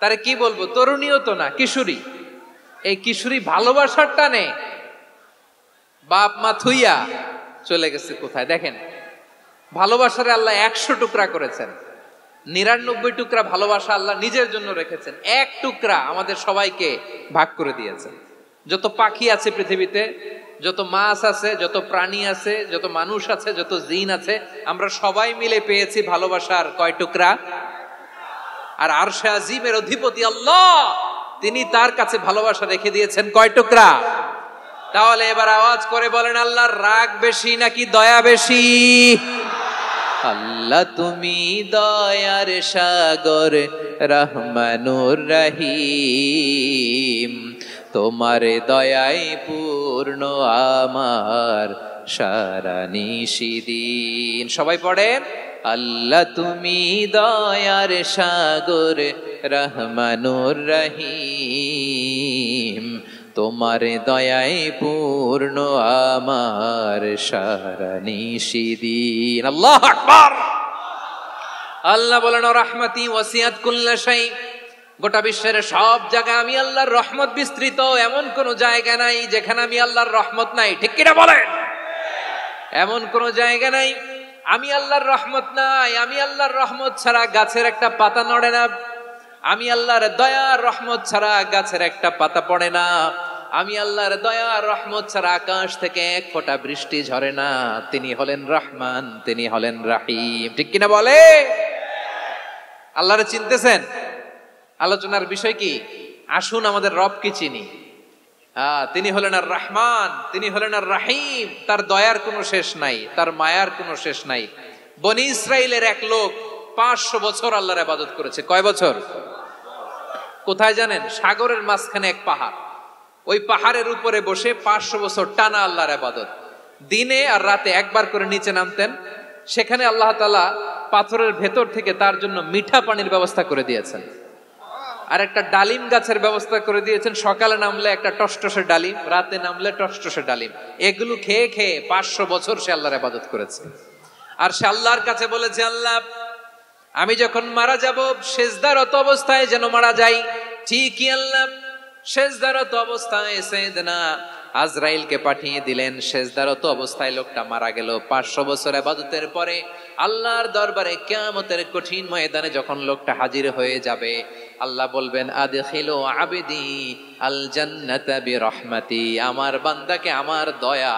তারে কি বলবো, তরুণীও তো না, কিশোরী। এই কিশোরী ভালোবাসার টানে বাপ মা থুইয়া চলে গেছে কোথায়? দেখেন ভালোবাসারে আল্লাহ 100 টুকরা করেছেন, 99 টুকরা ভালোবাসা আল্লাহ নিজের জন্য রেখেছেন, 1 টুকরা আমাদের সবাইকে ভাগ করে দিয়েছেন। যত পাখি আছে পৃথিবীতে, যত মাছ আছে, যত প্রাণী আছে, যত মানুষ আছে, যত জিন আছে, আমরা সবাই মিলে পেয়েছি ভালোবাসার কয় টুকরা? আর আরশে আজিমের অধিপতি আল্লাহ, তিনি তার কাছে ভালোবাসা রেখে দিয়েছেন কয় টুকরা? তাহলে এবার আওয়াজ করে বলেন, আল্লাহর রাগ বেশি নাকি দয়া বেশি? আল্লাহ তুমি দয়ার সাগর রহমানুর রহিম, তোমার দয়ায় পূর্ণ আমার সারা নিশিদিন। সবাই পড়েন, আল্লাহ তুমি দয়ার সাগর রহমানুর রহিম, তোমার দয়ায় পূর্ণ আমার সারা নিশিদিন। আল্লাহু আকবার। আল্লাহ বলেন রাহমাতি ওয়াসিআত কুল্লা শাই, গোটা বিশ্বের সব জায়গায় আমি আল্লাহর রহমত বিস্তৃত, এমন কোন জায়গা নাই যেখানে আমি আল্লাহর রহমত নাই। ঠিক কিনা বলেন? এমন কোন জায়গা নাই আমি আল্লাহর রহমত নাই। আমি আল্লাহর রহমত ছাড়া গাছের একটা পাতা নড়ে না, আমি আল্লাহর দয়ার রহমত ছাড়া গাছের একটা পাতা পড়ে না, আমি আল্লাহর দয়ার রহমত ছাড়া আকাশ থেকে এক ফোঁটা বৃষ্টি ঝরে না। তিনি হলেন রহমান, তিনি হলেন রাহিম। ঠিক কিনা বলে? আল্লাহরে চিনতেছেন? আলোচনার বিষয় কি? আসুন আমাদের রবকে চিনি। তিনি হলেন আর রহমান, তিনি হলেন আর রাহিম। তার দয়ার কোনো শেষ নাই, তার মায়ার কোনো শেষ নাই। বনি ইসরাইলের এক লোক 500 বছর আল্লাহর ইবাদত করেছে। কয় বছর? কোথায় জানেন? সাগরের মাঝখানে এক পাহাড়, ওই পাহাড়ের উপরে বসে 500 বছর টানা আল্লাহর ইবাদত। দিনে আর রাতে একবার করে নিচে নামতেন। সেখানে আল্লাহ তাআলা পাথরের ভেতর থেকে তার জন্য মিঠা পানির ব্যবস্থা করে দিয়েছেন, আর একটা ডালিম গাছের ব্যবস্থা করে দিয়েছেন। সকালে নামলে একটা টসটসে ডালিম, রাতে নামলে টসটসে ডালিম। এগুলো খেয়ে খেয়ে 500 বছর সে আল্লাহর ইবাদত করেছে। আর সে আল্লাহর কাছে বলেছে, আল্লাহ আমি যখন মারা যাব সেজদারত অবস্থায় যেন মারা যাই। ঠিকই আল্লাহ সেজদারত অবস্থায় সাইয়েদনা আজরাইলকে পাঠিয়ে দিলেন। সেজদারত অবস্থায় লোকটা মারা গেল। 500 বছর ইবাদতের পরে আল্লাহর দরবারে কিয়ামতের কঠিন ময়দানে যখন লোকটা হাজির হয়ে যাবে, আল্লাহ বলবেন আদখিলু আবদি আল জান্নাতা বিরহমাতি, আমার বান্দাকে আমার দয়া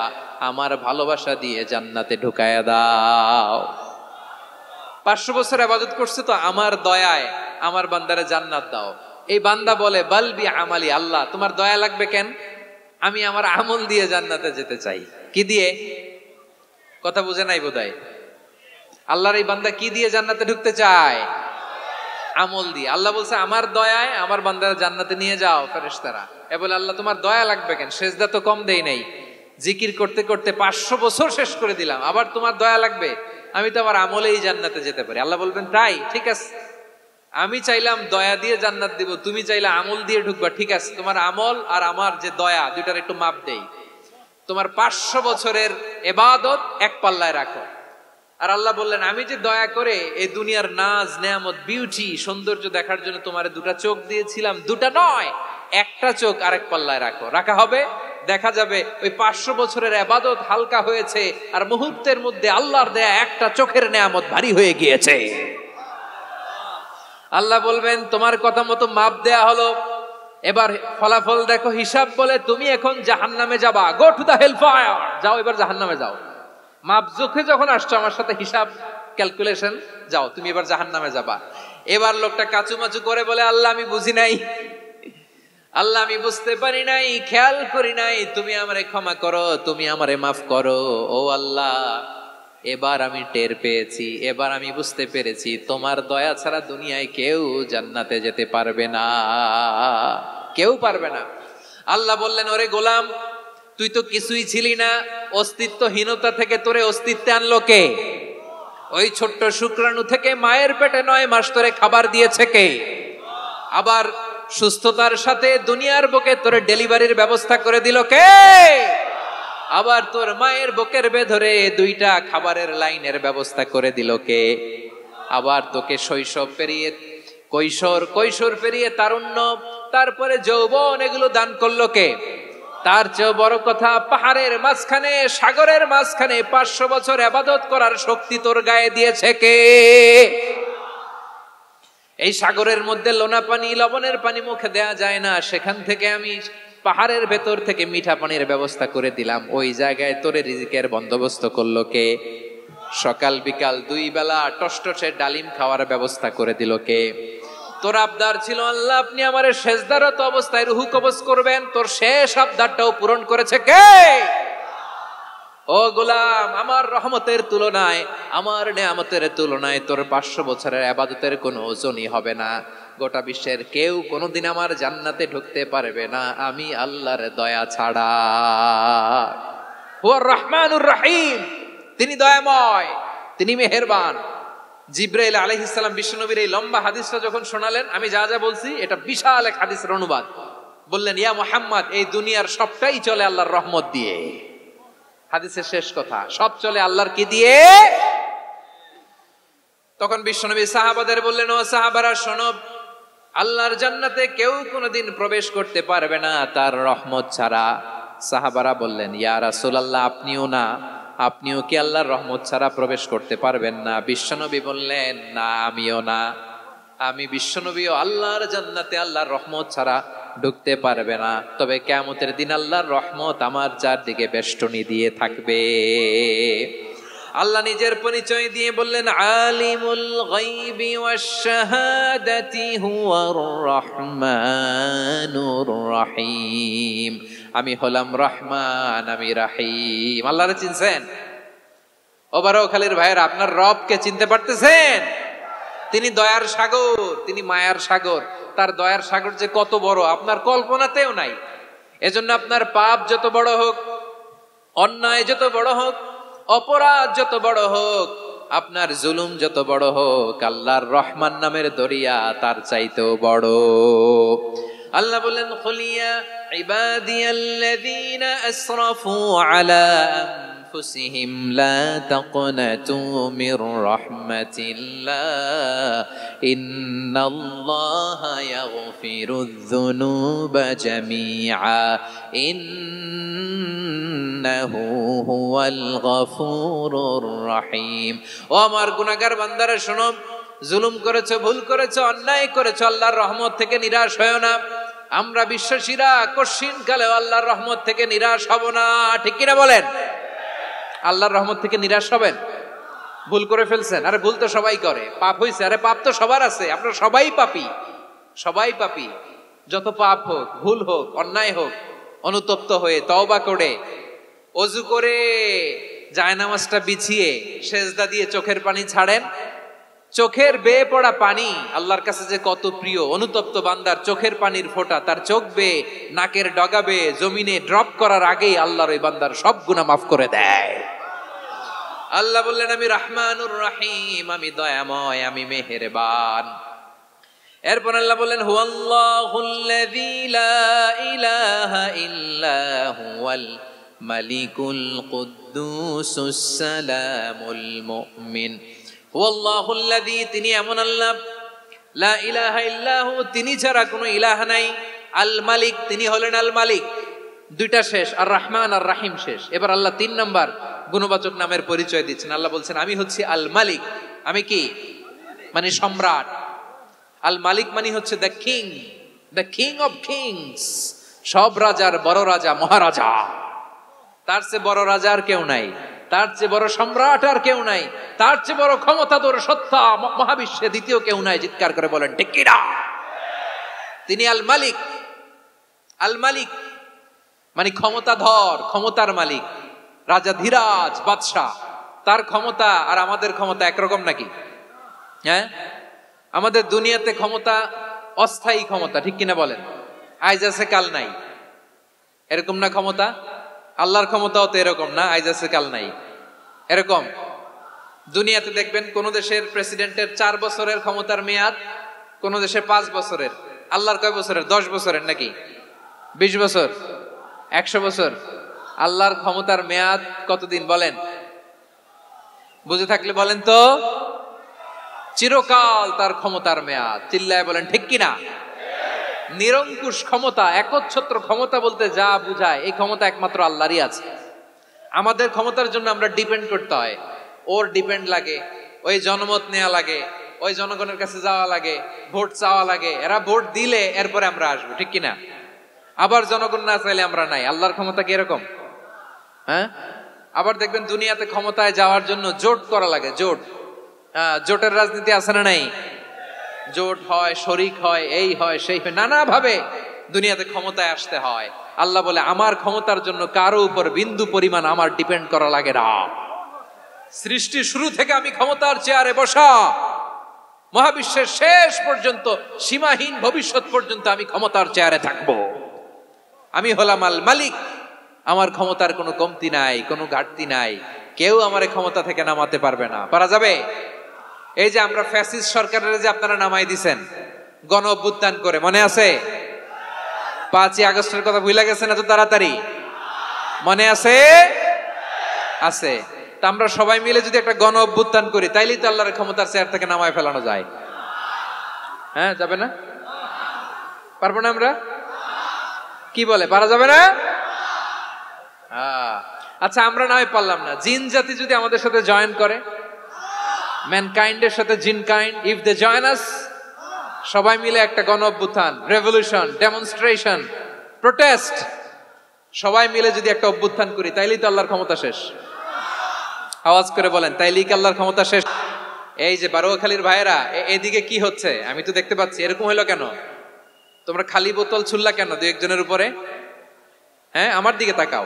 আমার ভালোবাসা দিয়ে জান্নাতে ঢুকায়া দাও। 500 বছর ইবাদত করছে তো আমার দয়ায় আমার বান্দারে জান্নাত দাও। এই বান্দা বলে বালবি আমালি, আল্লাহ তোমার দয়া লাগবে কেন? আমি আমার আমল দিয়ে জান্নাতে যেতে চাই। কি দিয়ে? কথা বুঝে নাই বোধহয়। আল্লাহর এই বান্দা কি দিয়ে জান্নাতে ঢুকতে চায়? আমল দিয়ে। আল্লাহ বলছে আমার দয়ায় আমার বান্দারা জান্নাতে নিয়ে যাও ফেরেশতারা। এ বলে আল্লাহ তোমার দয়া লাগবে কেন? সেজদা তো কম দেই নাই, জিকির করতে করতে 500 বছর শেষ করে দিলাম, আবার তোমার দয়া লাগবে? আমি তো আমার আমলেই জান্নাতে যেতে পারি। আল্লাহ বলবেন তাই, ঠিক আছে, আমি চাইলাম দয়া দিয়ে জান্নাত দিব, তুমি চাইলে আমল দিয়ে ঢুকবা, ঠিক আছে, তোমার আমল আর আমার যে দয়া দুইটার একটু মাপ দেই। তোমার 500 বছরের ইবাদত এক পাল্লায় রাখো। আর আল্লাহ বললেন আমি যে দয়া করে এই দুনিয়ার নাজ নেয়ামত বিউটি সৌন্দর্য দেখার জন্য তোমার দুটা চোখ দিয়েছিলাম, দুটা নয় একটা চোখ আরেক পাল্লায় রাখো। রাখা হবে, দেখা যাবে ওই 500 বছরের ইবাদত হালকা হয়েছে আর মুহূর্তের মধ্যে আল্লাহর দেয়া একটা চোখের নেয়ামত ভারী হয়ে গিয়েছে। আল্লাহ বলবেন তোমার কথা মতো মাপ দেয়া হলো, এবার ফলাফল দেখো, হিসাব বলে তুমি এখন জাহান্নামে যাবা, go to the hell fire, যাও এবার জাহান্নামে যাও। মাপ চোখে যখন আসছো আমার সাথে হিসাব ক্যালকুলেশন, যাও তুমি এবার জাহান্নামে যাবা। এবার লোকটা কাচুমাচু করে বলে আল্লাহ আমি বুঝি নাই, আল্লাহ আমি বুঝতে পারি নাই, খেয়াল করি নাই, তুমি আমারে ক্ষমা করো, তুমি আমারে মাফ করো। ও আল্লাহ এবার আমি টের পেয়েছি, এবার আমি বুঝতে পেরেছি তোমার দয়া ছাড়া দুনিয়ায় কেউ জান্নাতে যেতে পারবে না, কেউ পারবে না। আল্লাহ বললেন ওরে গোলাম তুই তো কিছুই ছিলি না, অস্তিত্বহীনতা থেকে তোরে অস্তিত্বে আনলো কে? ওই ছোট্ট শুক্রাণু থেকে মায়ের পেটে 9 মাস তোরে খাবার দিয়েছে কে? আবার সুস্থতার সাথে দুনিয়ার বুকে তোরে ডেলিভারির ব্যবস্থা করে দিল কে? আবার তোর মায়ের বুকের ভেতরে 2টা খাবারের লাইনের ব্যবস্থা করে দিল কে? আবার তোকে শৈশব পেরিয়ে কৈশোর পেরিয়ে তারুণ্য, তারপরে যৌবন, এগুলো দান করলো কে? তার চেয়ে বড় কথা, পাহাড়ের মাঝখানে সাগরের মাঝখানে 500 বছর ইবাদত করার শক্তি তোর গায়ে দিয়েছে কে? এই সাগরের মধ্যে লোনা পানি লবণের পানি মুখে দেয়া যায় না, সেখান থেকে আমি পাহাড়ের ভেতর থেকে মিঠা পানির ব্যবস্থা করে দিলাম, ওই জায়গায় তোরে রিজিকের বন্দোবস্ত করলো কে? সকাল বিকাল 2 বেলা টসটসে ডালিম খাওয়ার ব্যবস্থা করে দিল কে? তোর আবদার ছিল আল্লাহ আপনি আমারে সেজদারত অবস্থায় রুহু কবজ করবেন, তোর শেষ আবদারটাও পূরণ করেছে কে? ও গোলাম আমার রহমতের তুলনায়, আমার নেয়ামতের তুলনায় তোর 500 বছরের ইবাদতের কোনো ওজনই হবে না। গোটা বিশ্বের কেউ কোনোদিন আমার জান্নাতে ঢুকতে পারবে না আমি আল্লাহর দয়া ছাড়া। হুয়ার রহমানুর রহিম, তিনি দয়াময়, তিনি মেহেরবান। জিব্রাইল আলাইহিস সালাম বিশ্বনবীর এই লম্বা হাদিসটা যখন শোনালেন, আমি যা যা বলছি এটা বিশাল এক হাদিসের অনুবাদ, বললেন ইয়া মুহাম্মদ এই দুনিয়ার সবটাই চলে আল্লাহর রহমত দিয়ে। হাদিসের শেষ কথা, সব চলে আল্লাহর কি দিয়ে? তখন বিশ্বনবী সাহাবাদের বললেন ও সাহাবারা শোনো, আল্লাহর জান্নাতে কেউ কোনোদিন প্রবেশ করতে পারবে না তার রহমত ছাড়া। সাহাবারা বললেন ইয়া রাসূলুল্লাহ আপনিও না, আপনিও কি আল্লাহর রহমত ছাড়া প্রবেশ করতে পারবেন না? বিশ্বনবী বললেন না আমিও না, আমি বিশ্বনবীও আল্লাহর জান্নাতে আল্লাহর রহমত ছাড়া ঢুকতে পারবে না, তবে কিয়ামতের দিন আল্লাহর রহমত আমার চারদিকে বেষ্টনী দিয়ে থাকবে। আল্লাহ নিজের পরিচয় দিয়ে বললেন আলিমুল গায়বি ওয়াশ শাহাদাতি হুয়ার রহমানুর রহিম, আমি হলাম রহমান, আমি রহিম। আল্লাহরে চিনছেন? ও বারোখালীর ভাইয়েরা আপনার রবকে চিনতে পারতেছেন? তিনি দয়ার সাগর, তিনি মায়ার সাগর। তার দয়ার সাগর যে কত বড় আপনার কল্পনাতেও নাই। এজন্য আপনার পাপ যত বড় হোক, অন্যায় যত বড় হোক, অপরাধ যত বড় হোক, আপনার জুলুম যত বড় হোক, আল্লাহর রহমান নামের দরিয়া তার চাইতেও বড়। আল্লাহ বললেন কুলিয়া ইবাদিয়াল্লাযীনা আসরাফু আলা আনফুসিহিম লা তাকনাতু মির রাহমাতিল্লাহ ইন্নাল্লাহা ইয়াগফিরুয যুনুবা জামিআ ইন্নাহু হুয়াল গফুরুর রহিম। ও আমার গুনাহগার বান্দারা শোনো, জুলুম করেছো, ভুল করেছো, অন্যায় করেছো, আল্লাহর রহমত থেকে নিরাশ হয়ো না। আমরা বিশ্বাসীরা কঠিন কালেও আল্লাহর রহমত থেকে নিরাশ হব না, ঠিক কিনা বলেন? আল্লাহর রহমত থেকে নিরাশ হবেন? ভুল করে ফেলছেন, আরে ভুল তো সবাই করে। পাপ হয়েছে, আরে পাপ তো সবার আছে, আমরা সবাই পাপী, সবাই পাপী। যত পাপ হোক, ভুল হোক, অন্যায় হোক, অনুতপ্ত হয়ে তওবা করে, ওযু করে, জায়নামাজটা বিছিয়ে সেজদা দিয়ে চোখের পানি ছাড়েন, চোখের বেয়ে পড়া পানি আল্লাহর কাছে যে কত প্রিয়। অনুতপ্ত বান্দার চোখের পানির ফোঁটা তার চোখ বেয়ে নাকের ডগা বেয়ে জমিনে ড্রপ করার আগেই আল্লাহর ওই বান্দার সব গুনাহ মাফ করে দেয়। আল্লাহ বললেন আমি রহমানুর রহিম, আমি দয়াময়, আমি মেহেরবান। এরপর আল্লাহ বললেন হুয়াল্লাহুল্লাযী লা ইলাহা ইল্লা হুয়াল মালিকুল কুদ্দুসুস সালামুল মুমিন। হুয়াল্লাহুল্লাযী, তিনি এমন আল্লাহ, লা ইলাহা ইল্লাহু, তিনি ছাড়া কোনো ইলাহ নাই, আল মালিক, তিনি হলেন আল মালিক। দুইটা শেষ, আর রহমান আর রাহিম শেষ। এবার আল্লাহ 3 নাম্বার গুণবাচক নামের পরিচয় দিচ্ছেন। আল্লাহ বলছেন আমি হচ্ছি আল মালিক। আমি কি? মানে সম্রাট। আল মালিক মানে হচ্ছে the king, the king of kings, সব রাজার বড় রাজা, মহারাজা। তার চেয়ে বড় রাজা আর কেউ নাই, তার চেয়ে বড় সম্রাট আর কেউ নাই, তার চেয়ে বড় ক্ষমতাধর সত্তা মহাবিশ্বে দ্বিতীয় কেউ নাই। চিৎকার করে বলেন ঠিক কিনা? তিনি আল মালিক। আল মালিক মানে ক্ষমতাধর, ক্ষমতার মালিক, রাজা ধীরাজ বাদশাহ। তার ক্ষমতা আর আমাদের ক্ষমতা একরকম নাকি? হ্যাঁ, আমাদের দুনিয়াতে ক্ষমতা অস্থায়ী ক্ষমতা, ঠিক কিনা বলেন? আইজ আছে কাল নাই, এরকম না ক্ষমতা? আল্লাহর ক্ষমতাও তো এরকম না, আইজ আছে কাল নাই এরকম। দুনিয়াতে দেখবেন কোন দেশের প্রেসিডেন্টের 4 বছরের ক্ষমতার মেয়াদ, কোন দেশে 5 বছরের। আল্লাহর কয় বছরের? 10 বছরের নাকি 20 বছর, 100 বছর। আল্লাহর ক্ষমতার মেয়াদ কতদিন বলেন? বুঝে থাকলে বলেন তো। চিরকাল তার ক্ষমতার মেয়াদ। চিল্লায় বলেন ঠিক কিনা? নিরঙ্কুশ ক্ষমতা, একচ্ছত্র ক্ষমতা বলতে যা বুঝায়, এই ক্ষমতা একমাত্র আল্লাহরই আছে। আমাদের ক্ষমতার জন্য আমরা ডিপেন্ড করতে হয়, ওর ডিপেন্ড লাগে, ওই জনমত নেওয়া লাগে, ওই জনগণের কাছে যাওয়া লাগে, ভোট চাওয়া লাগে, এরা ভোট দিলে এরপরে আমরা আসবো, ঠিক কিনা? আবার জনগণ না চাইলে আমরা নাই। আল্লাহর ক্ষমতা কি এরকম? হ্যাঁ, আবার দেখবেন দুনিয়াতে ক্ষমতায় যাওয়ার জন্য জোট করা লাগে, জোট। জোটের রাজনীতি আছে না নাই? জোট হয়, শরিক হয়, এই হয় সেই হয়, নানা ভাবে দুনিয়াতে ক্ষমতায় আসতে হয়। আল্লাহ বলে আমার ক্ষমতার জন্য কারো উপর বিন্দু পরিমাণ আমার ডিপেন্ড করা লাগে না। সৃষ্টির শুরু থেকে আমি ক্ষমতার চেয়ারে বসা, মহাবিশ্বের শেষ পর্যন্ত, সীমাহীন ভবিষ্যৎ পর্যন্ত আমি ক্ষমতার চেয়ারে থাকবো। আমি হলাম আল মালিক। আমার ক্ষমতার কোনো কমতি নাই, কোনো ঘাটতি নাই। কেউ আমার ক্ষমতা থেকে নামাতে পারবে না। পারা যাবে? এই যে আমরা ফ্যাসিস্ট সরকারের যে আপনারা নামাই দিছেন গণ অভ্যুত্থান করে, মনে আছে? 5ই আগস্টের কথা ভুলে গেছেন এত তাড়াতাড়ি? মনে আছে? আছে। তা আমরা সবাই মিলে যদি একটা গণ অভ্যুত্থান করি, তাইলেই তো আল্লাহর ক্ষমতার চেয়ার থেকে নামায় ফেলানো যায়। হ্যাঁ, যাবে না? পারবো না আমরা? কি বলে, পারা যাবে না? আচ্ছা, আমরা না হয় পারলাম না, জিন জাতি যদি আমাদের সাথে জয়েন করে, ম্যানকাইন্ডের সাথে জিনকাইন্ড, ইফ দে জয়েন আস, সবাই মিলে একটা গণ অভ্যুত্থান, রেভলিউশন, ডেমনস্ট্রেশন, প্রোটেস্ট, সবাই মিলে যদি একটা অভ্যুত্থান করি, তাইলেই তো আল্লাহর ক্ষমতা শেষ। আওয়াজ করে বলেন, তাইলেই কি আল্লাহর ক্ষমতা শেষ? এই যে বারোয়াখালীর ভাইয়েরা, এদিকে কি হচ্ছে আমি তো দেখতে পাচ্ছি, এরকম হইলো কেন? তোমরা খালি বোতল ছুড়লা কেন 2-1 জনের উপরে? হ্যাঁ, আমার দিকে তাকাও।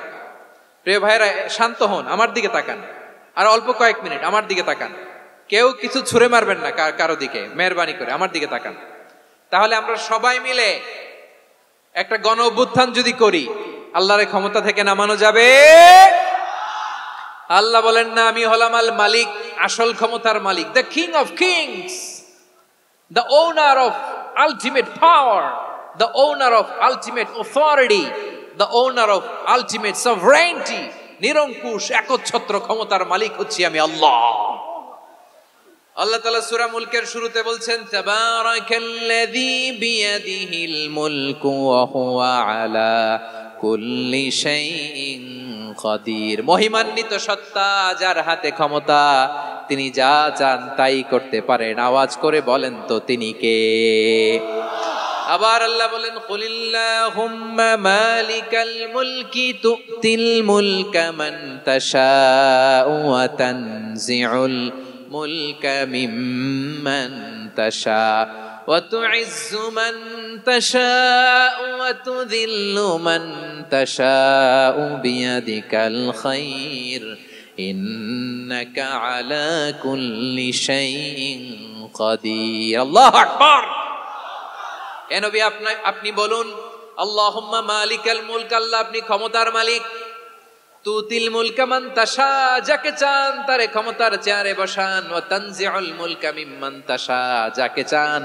প্রিয় ভাইয়েরা, শান্ত হন, আমার দিকে তাকান, আর অল্প কয়েক মিনিট আমার দিকে তাকান। কেউ কিছু ছুঁড়ে মারবেন না কারো দিকে, মেহরবানি করে আমার দিকে তাকান। তাহলে আমরা সবাই মিলে একটা গণ অভ্যুত্থান যদি করি, আল্লাহর ক্ষমতা থেকে নামানো যাবে। আল্লাহ বলেন না আমি হলাম আল মালিক, আসল ক্ষমতার মালিক, the king of kings, the owner of ultimate power, the owner of ultimate authority, the owner of ultimate sovereignty. নিরঙ্কুশ একচ্ছত্র ক্ষমতার মালিক হচ্ছি আমি আল্লাহ। আল্লাহ তাআলা সূরা মুলকের শুরুতে বলছেন, তাবারাকাল্লাযী বিয়াদিহিল মুলকু ওয়া হুয়া আলা কুল্লি শাইইন কাদির। মহিমান্বিত সত্তা, যার হাতে ক্ষমতা, তিনি যা চান তাই করতে পারেন। আওয়াজ করে বলেন তো তিনি কে? আবার আল্লাহ বলেন, কুলিল্লাহুম্মা মালিকাল মুলকি তুতিল মুলকা মান তাশাউ ওয়া তানজিউল মুলকা মিম্মান তাশা ওয়া তুইজ্জু মান তাশাউ ওয়া তুযিল্লু মান তাশাউ বিয়াদিকাল খায়র ইন্নাকা আলা কুল্লি শাইইন কাদির। আল্লাহু আকবার। এ নবী আপনি বলুন, আল্লাহুম্মা মালিকাল মুলক, আল্লাহ আপনি ক্ষমতার মালিক। তুতিল মুলকা মান তাশা, যাকে চান তারে ক্ষমতার চেয়ারে বসান। ওয়া তানজিউল মুলকা মিম্মান তাশা, যাকে চান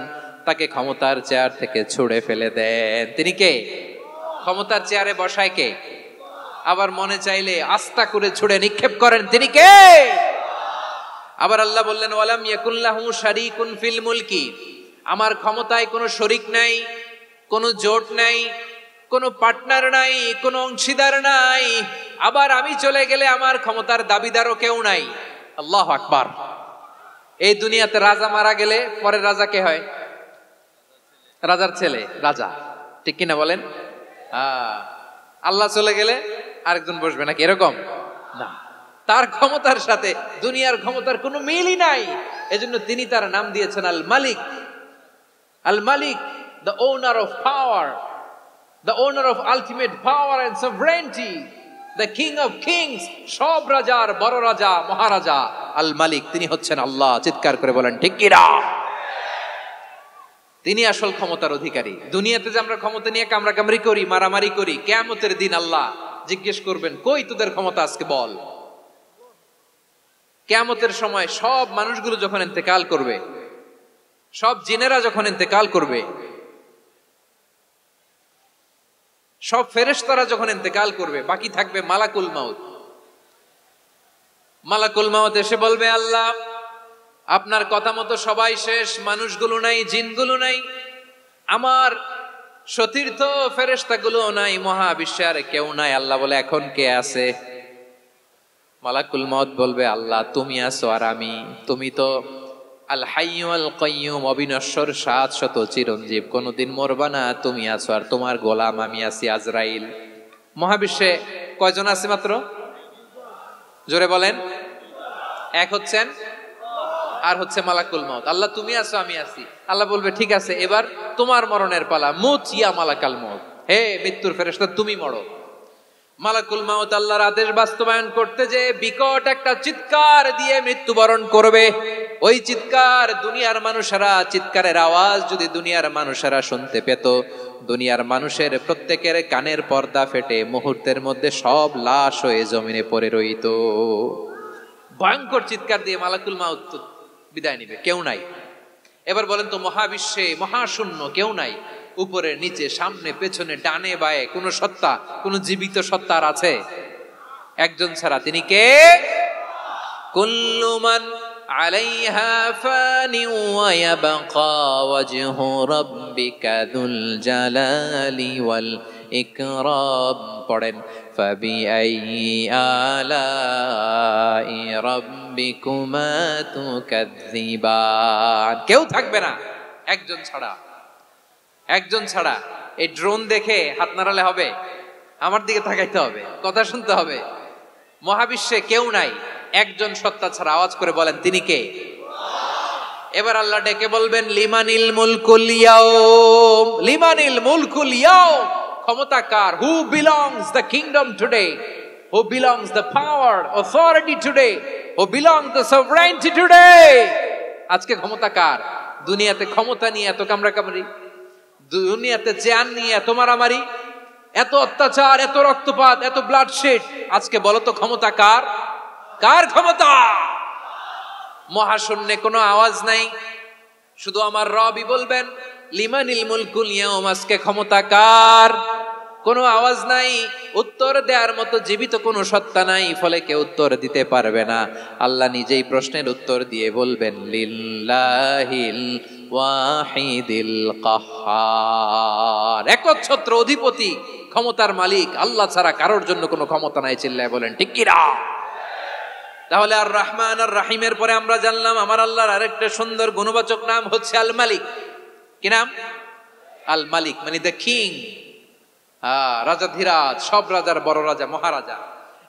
তাকে ক্ষমতার চেয়ার থেকে ছুড়ে ফেলে দেন। তিনি কে? ক্ষমতার চেয়ারে বসায় কে? আবার মনে চাইলে আস্থা করে ছুড়ে নিক্ষেপ করেন, তিনি কে? আবার আল্লাহ বললেন, ওয়ালাম ইয়াকুল্লাহু শারীকুন ফিল মুলকি, আমার ক্ষমতায় কোনো শরীক নাই, কোনো জোট নাই, কোনো পার্টনার নাই, কোনো অংশীদার নাই। আবার আমি চলে গেলে আমার ক্ষমতার দাবিদারও কেউ নাই। আল্লাহু আকবার। এই দুনিয়াতে রাজা মারা গেলে পরের রাজা কে হয়? রাজার ছেলে রাজা, ঠিক কিনা বলেন? আল্লাহ চলে গেলে আরেকজন বসবে নাকি? এরকম না, তার ক্ষমতার সাথে দুনিয়ার ক্ষমতার কোনো মিলই নাই। এজন্য তিনি তার নাম দিয়েছেন আল মালিক। আল মালিক, the owner of power, the owner of ultimate power and sovereignty, the king of kings, সব রাজার বড় রাজা, মহারাজা আল মালিক, তিনি হচ্ছেন আল্লাহ। চিৎকার করে বলেন ঠিক কি না? তিনি আসল ক্ষমতার অধিকারী। দুনিয়াতে যে আমরা ক্ষমতা নিয়ে কামড়াকামড়ি করি, মারামারি করি, কিয়ামতের দিন আল্লাহ জিজ্ঞেস করবেন, কই তোদের ক্ষমতা আজকে বল। কিয়ামতের সময় সব মানুষগুলো যখন ইন্তেকাল করবে, সব জিনেরা যখন ইন্তেকাল করবে, সব ফেরেশতারা যখন ইন্তেকাল করবে, বাকি থাকবে মালাকুল মাউত। মালাকুল মাউত এসে বলবে, আল্লাহ আপনার কথা মতো সবাই শেষ, মানুষগুলো নাই, জিনগুলো নাই, আমার সতীর্থ ফেরেশতাগুলো নাই, মহাবিশ্বে আর কেউ নাই। আল্লাহ বলে, এখন কে আছে? মালাকুল মাউত বলবে, আল্লাহ তুমি আছো আর আমি। তুমি তো আল হাইয়্যু আল কাইয়্যুম, অবিনশ্বর, শাশ্বত, চিরঞ্জীব, কোনদিন মরবা না, তুমি আছো আর তোমার গোলাম আমি আছি আজরাইল। মহাবিশ্বে কয়জন আছে মাত্র? জোরে বলেন। এক হচ্ছেন আর হচ্ছে মালাকুল মাউত। আল্লাহ তুমি আছো আমি আছি। আল্লাহ বলবে, ঠিক আছে, এবার তোমার মরণের পালা। মুত ইয়া মালাকাল মাউত, হে মৃত্যুর ফেরেশতা তুমি মরো। মালাকুল মাউত আল্লাহর আদেশ বাস্তবায়ন করতে যে বিকট একটা চিৎকার দিয়ে মৃত্যুবরণ করবে। ওই চিৎকার দুনিয়ার মানুষেরা, চিৎকারের আওয়াজ যদি দুনিয়ার মানুষেরা শুনতে পেত, দুনিয়ার মানুষের প্রত্যেকের কানের পর্দা ফেটে মুহূর্তের মধ্যে সব লাশ হয়ে জমিনে পড়ে রইত। ভয়ঙ্কর চিৎকার দিয়ে মালাকুল মাউত বিদায় নিবে, কেউ নাই। এবার বলেন তো, মহাবিশ্বে মহাশূন্য, কেউ নাই, উপরে নিচে সামনে পেছনে ডানে বায়ে কোন সত্তা, কোন জীবিত সত্তা আর আছে? একজন ছাড়া, তিনি কে? কুল্লু মান আলাইহা ফানি ওয়া ইয়াবকা ওয়াজহু রাব্বিকা যুল জালালি ওয়াল ইকরাম। পড়েন, ফাবিআইয়ি আলাই রাব্বিকুমা তুকাযযিবান। কেউ থাকবে না একজন ছাড়া, একজন ছাড়া। এই ড্রোন দেখে হাত নাড়ালে হবে? আমার দিকে তাকাইতে হবে, কথা শুনতে হবে। মহাবিশ্বে কেউ নাই, একজন সত্তা ছাড়া। আওয়াজ করে বলেন, তিনি কে? এবার আল্লাহ ডেকে বলবেন, লিমানিল মুলকুল ইয়াউম, লিমানিল মুলকুল ইয়াউম। ক্ষমতা কার? Who belongs the kingdom today, who belongs the power authority today, who belongs the sovereignty today. আজকে ক্ষমতা কার? দুনিয়াতে ক্ষমতা নিয়ে এত কামড়াকামড়ি, দুনিয়াতে চেয়ার নিয়ে এত মারামারি, এত অত্যাচার, এত রক্তপাত, এত ব্লাডশেড। আজকে বলো তো ক্ষমতা কার? কার ক্ষমতা? মহাশূন্যে কোনো আওয়াজ নাই, শুধু আমার রবই বলবেন, লিমানিল মুলকুল ইয়াউম। আজকে ক্ষমতা কার? কোনো আওয়াজ নাই, উত্তর দেওয়ার মতো জীবিত কোনো সত্তা নাই, ফলে কেউ উত্তর দিতে পারবে না। আল্লাহ নিজেই প্রশ্নের উত্তর দিয়ে বলবেন, লিল্লাহিল ওয়াহিদিল কাহ্হার। একচ্ছত্র অধিপতি, ক্ষমতার মালিক আল্লাহ ছাড়া কারোর জন্য কোনো ক্ষমতা নাই। চিল্লায় বলেন ঠিক কি না? তাহলে আর রহমান আর রাহিমের পরে আমরা জানলাম আমার আল্লাহর আরেকটা সুন্দর গুণবাচক নাম হচ্ছে আল মালিক। কি নাম? আল মালিক, মানে দ্য কিং, রাজাধিরাজ, সব রাজার বড় রাজা, মহারাজা।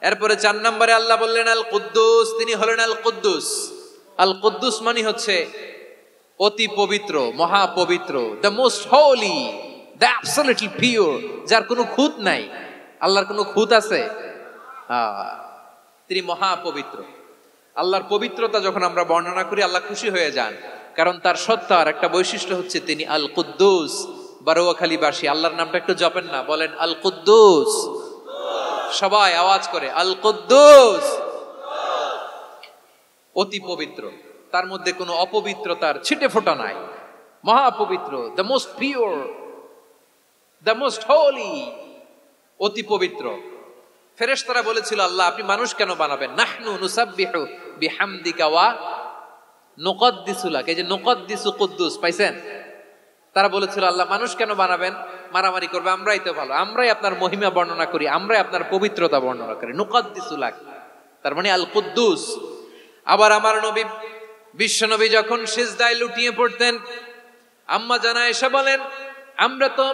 এরপরে 4 নম্বরে আল্লাহ বললেন আল কুদ্দুস, তিনি হলেন আল কুদ্দুস। আল কুদ্দুস মানে হচ্ছে অতি পবিত্র, মহাপবিত্র, the most holy, the absolutely pure, যার কোনো খুঁত নাই। আল্লাহর কোনো খুঁত আছে? তিনি মহাপবিত্র। আল্লাহর পবিত্রতা যখন আমরা বর্ণনা করি আল্লাহ খুশি হয়ে যান, কারণ তার সত্তার একটা বৈশিষ্ট্য হচ্ছে তিনি আল কুদ্দুস। বারোয়াখালীবাসী আল্লাহর নামটা একটু জপেন না, বলেন আল কুদ্দুস, সবাই আওয়াজ করে আল কুদ্দুস। অতি পবিত্র, তার মধ্যে কোনো অপবিত্রতার ছিটে ফোঁটা নাই, মহাপবিত্র, the most pure, the most holy, অতি পবিত্র। ফেরেশতারা বলেছিল আল্লাহ আপনি মানুষ কেন বানাবেন? নাহনু নুসাব্বিহু বিহামদিকা ওয়া নুকদ্দিসু লাক। এই যে নুকদ্দিসু কুদ্দুস পাইছেন? তারা বলেছিল আল্লাহ মানুষ কেন বানাবেন, মারামারি করবে, আমরাই তো ভালো, আমরাই আপনার মহিমা বর্ণনা করি, আমরাই আপনার পবিত্রতা বর্ণনা করি। নুকদ্দিসু লাক তার মানে আল কুদ্দুস। আবার আমার নবী বিশ্ব নবী যখন সিজদায় লুটিয়ে পড়তেন, আম্মা জানা এসে বলেন আমরা তো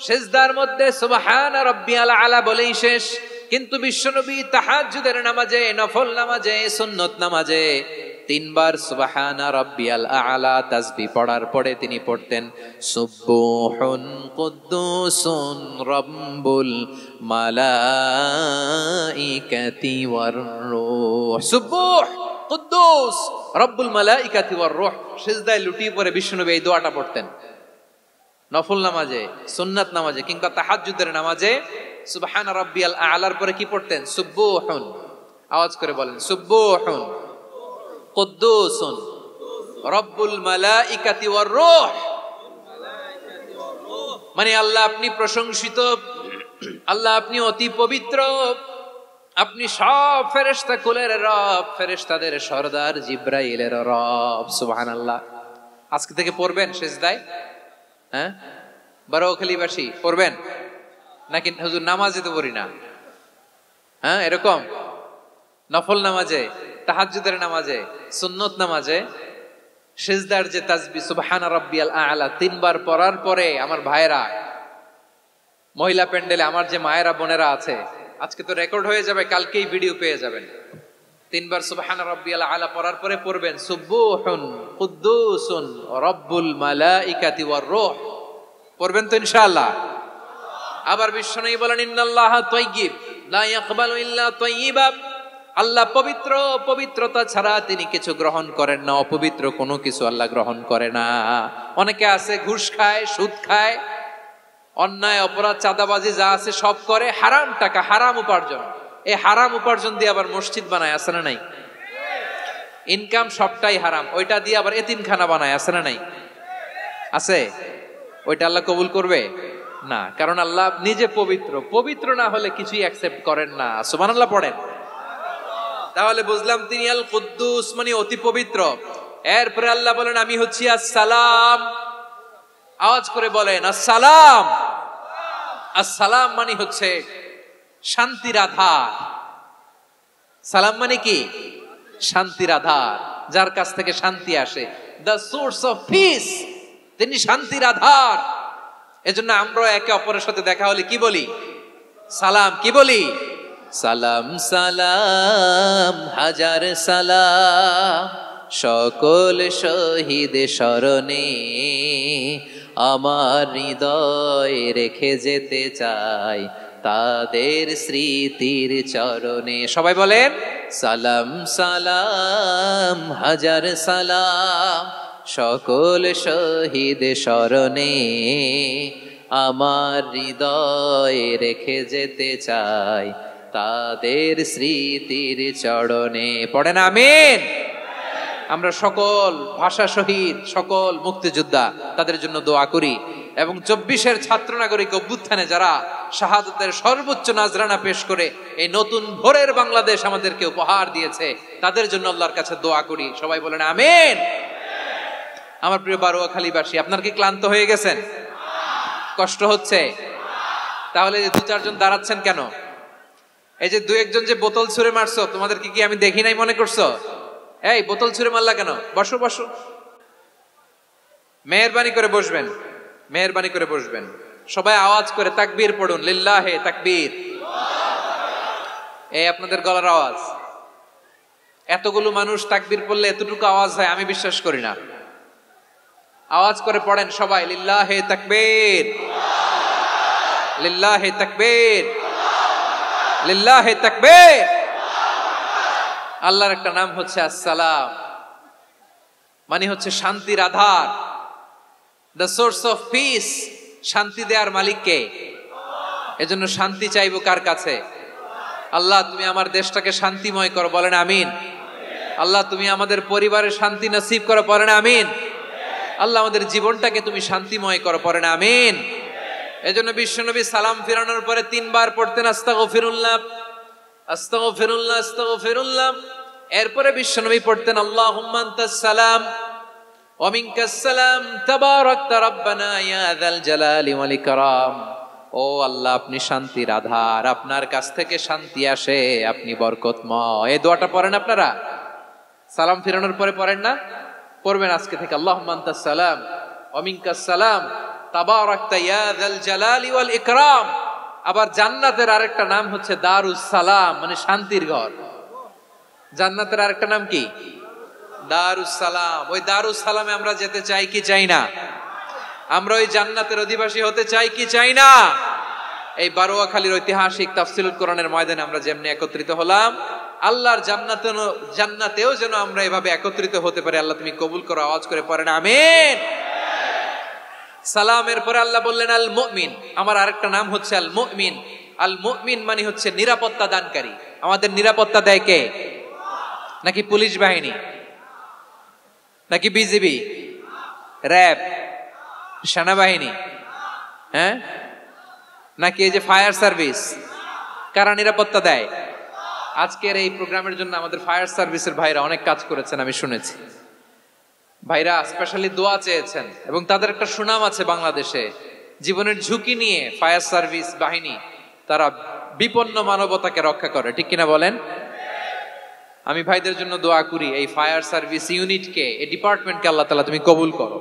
সিজদার মধ্যে সুবহানা রাব্বিয়াল আলা বলেই শেষ, কিন্তু বিশ্বনবী তাহাজ্জুদের নামাজে, নফল নামাজে, সুন্নত নামাজে তিনবার সুবহানা রাব্বিয়াল আলা তাসবিহ পড়ার পরে তিনি পড়তেন সুবহুন কুদ্দুসুন রাব্বুল মালাইকাতি ওয়ার রূহ। সুবহ কুদ্দুস রব্বুল মালাইকাতি ওয়ার রূহ। সিজদায় লুটিয়ে পড়ে বিশ্বনবী এই দোয়াটা পড়তেন নফল নামাজে, সুন্নাত নামাজে কিংবা তাহাজ্জুদের নামাজে। সুবহানা রাব্বিয়াল আলার পরে কি পড়তেন? সুবহুন। আওয়াজ করে বলেন সুবহুন কুদ্দুসুন রব্বুল মালাইকাতি ওয়ার রূহ। মানে আল্লাহ আপনি প্রশংসিত, আল্লাহ আপনি অতি পবিত্র, আপনি সব ফেরেশতা কুলের রব, ফেরেশতাদের সরদার জিব্রাইলের রব। সুবহানাল্লাহ। আজকে থেকে পড়বেন সিজদায়? হ্যাঁ, বারোয়াখালীবাসী পড়বেন নাকি? হুজুর নামাজে তো পড়ি না। হ্যাঁ, এরকম নফল নামাজে, তাহাজ্জুদের নামাজে, সুন্নত নামাজে সিজদার যে তাসবিহ সুবহানা রাব্বিয়াল আলা তিনবার পড়ার পরে আমার ভাইরা, মহিলা প্যান্ডেলে আমার যে মায়েরা বোনেরা আছে, আজকে তো রেকর্ড হয়ে যাবে, কালকেই ভিডিও পেয়ে যাবেন। তিনবার সুবহানা রাব্বিয়াল আলা পড়ার পরে পড়বেন সুবহুন কুদ্দুসুন রব্বুল মালাইকাতি ওয়ার রূহ। পড়বেন তো ইনশাআল্লাহ? আবার বিশ্বনবী বলেন ইন্নাল্লাহা তাইয়্যিব লা ইয়াকবালু ইল্লা তাইয়্যিবা। আল্লাহ পবিত্র, পবিত্রতা ছাড়া তিনি কিছু গ্রহণ করেন না, অপবিত্র কোনো কিছু আল্লাহ গ্রহণ করে না। অনেকে আছে ঘুষ খায়, সুদ খায়, অন্যায় অপরাধ চাঁদাবাজি যা আছে সব করে, হারাম টাকা, হারাম উপার্জন। এই হারাম উপার্জন দিয়ে আবার মসজিদ বানায়, আছে না নাই? ইনকাম সবটাই হারাম, ওইটা দিয়ে আবার এতিমখানা বানায়, আছে না নাই? আছে। ওইটা আল্লাহ কবুল করবে না, কারণ আল্লাহ নিজে পবিত্র। পবিত্র না হলে কিছুই অ্যাকসেপ্ট করেন না। সুবহানাল্লাহ পড়েন। তাহলে বুঝলাম তিনি আল কুদ্দুস মানে অতি পবিত্র। এরপরে আল্লাহ বলেন আমি হচ্ছি আসসালাম। আওয়াজ করে বলেন আসসালাম। আসসালাম মানে হচ্ছে শান্তির আধার। সালাম মানে কি? শান্তির আধার, যার কাছ থেকে শান্তি আসে। দ্য সোর্স অফ পিস, তিনি শান্তির আধার। এজন্য আমরা একে অপরের সাথে দেখা হলে কি বলি? সালাম। কি বলি? সালাম সালাম হাজার সালাম সকল শহীদ স্মরণে আমার হৃদয় রেখে যেতে চাই তাদের স্মৃতির চরণে। সবাই বলেন সালাম সালাম হাজার সালাম সকল শহীদ স্মরণে আমার হৃদয় রেখে যেতে চাই তাদের স্মৃতির চরণে। পড়েন আমিন। আমরা সকল ভাষা শহীদ, সকল মুক্তিযোদ্ধা, তাদের জন্য দোয়া করি এবং 24-এর ছাত্র নাগরিক অভ্যুত্থানে যারা শাহাদাতের সর্বোচ্চ নাজরানা পেশ করে এই নতুন ভোরের বাংলাদেশ আমাদেরকে উপহার দিয়েছে, তাদের জন্য আল্লাহর কাছে দোয়া করি। সবাই বলেন আমিন। আমার প্রিয় বারোয়াখালীবাসী, আপনার কি ক্লান্ত হয়ে গেছেন? কষ্ট হচ্ছে? তাহলে 2-4 জন দাঁড়াচ্ছেন কেন? এই যে 2-1 জন যে বোতল ছুঁড়ে মারছো, তোমাদেরকে কি আমি দেখি নাই মনে করছো? এই বোতল ছুঁড়ে মারলা কেন? বসো বসো, মেহেরবানি করে বসবেন, মেহেরবানি করে বসবেন। সবাই আওয়াজ করে তাকবীর পড়ুন, লিল্লাহে তাকবীর। এই আপনাদের গলার আওয়াজ। এতগুলো মানুষ তাকবীর পড়লে এতটুকু আওয়াজ হয় আমি বিশ্বাস করি না। আওয়াজ করে পড়েন সবাই, লিল্লাহে তাকবীর, লিল্লাহে তাকবীর, লিল্লাহে তাকবীর। আল্লাহর একটা নাম হচ্ছে আসসালাম, মানে হচ্ছে শান্তির আধার, দ্য সোর্স অফ পিস। শান্তি দেওয়ার মালিক কে? এজন্য শান্তি চাইবো কার কাছে? আল্লাহ তুমি আমার দেশটাকে শান্তিময় করো, বলেন আমিন। আল্লাহ তুমি আমাদের পরিবারে শান্তি নসিব করো, পড়েন আমিন। আল্লাহ আমাদের জীবনটাকে তুমি শান্তিময় করো, পড়েন আমিন। এজন্য বিশ্বনবী সালাম ফিরানোর পরে 3 বার পড়তেন আস্তাগফিরুল্লাহ, আস্তাগফিরুল্লাহ, আস্তাগফিরুল্লাহ। এরপরে বিশ্বনবী পড়তেন আল্লাহুম্মা আনতাস সালাম ওয়া মিনকাস সালাম তাবারাকতা রাব্বানা ইয়া যাল জালালি ওয়াল ইকরাম। ও আল্লাহ আপনি শান্তির আধার, আপনার কাছ থেকে শান্তি আসে, আপনি বরকতময়। এই দোয়াটা পড়েন আপনারা সালাম ফিরানোর পরে, পড়েন না? পড়বেন আজকে থেকে আল্লাহুম্মা আনতাস সালাম ওয়া মিনকাস সালাম তাবারাকতা ইয়া যাল জালালি ওয়াল ইকরাম। আবার জান্নাতের আরেকটা নাম হচ্ছে দারুস সালাম, মানে শান্তির ঘর। জান্নাতের আরেকটা নাম কি? দারুস সালাম। ওই দারুস সালামে আমরা যেতে চাই কি চাই না? আমরা ওই জান্নাতের অধিবাসী হতে চাই কি চাই না? এই বারোয়াখালীর ঐতিহাসিক তাফসীরুল কোরআনের ময়দানে আমরা যেমনি একত্রিত হলাম, আল্লাহর জান্নাতেও যেন আমরা এভাবে একত্রিত হতে পারি। আল্লাহ তুমি কবুল করো, আওয়াজ করে পড়েন আমিন। সালামের পরে আল্লাহ বললেন আল মুমিন। আমার আরেকটা নাম হচ্ছে আল মুমিন। আল মুমিন মানে হচ্ছে নিরাপত্তা দানকারী। আমাদের নিরাপত্তা দেয় কে? নাকি পুলিশ বাহিনী, নাকি বিজিবি, র্যাব, সেনাবাহিনী, হ্যাঁ, নাকি এই যে ফায়ার সার্ভিস? কারা নিরাপত্তা দেয়? আজকের এই প্রোগ্রামের জন্য আমাদের ফায়ার সার্ভিসের ভাইরা অনেক কাজ করেছেন, আমি শুনেছি। ভাইরা স্পেশালি দোয়া চেয়েছেন এবং তাদের একটা সুনাম আছে বাংলাদেশে। জীবনের ঝুঁকি নিয়ে ফায়ার সার্ভিস বাহিনী তারা বিপন্ন মানবতাকে রক্ষা করে, ঠিক কিনা বলেন? আমি ভাইদের জন্য দোয়া করি, এই ফায়ার সার্ভিস ইউনিটকে, এই ডিপার্টমেন্টকে আল্লাহ তাআলা তুমি কবুল করো।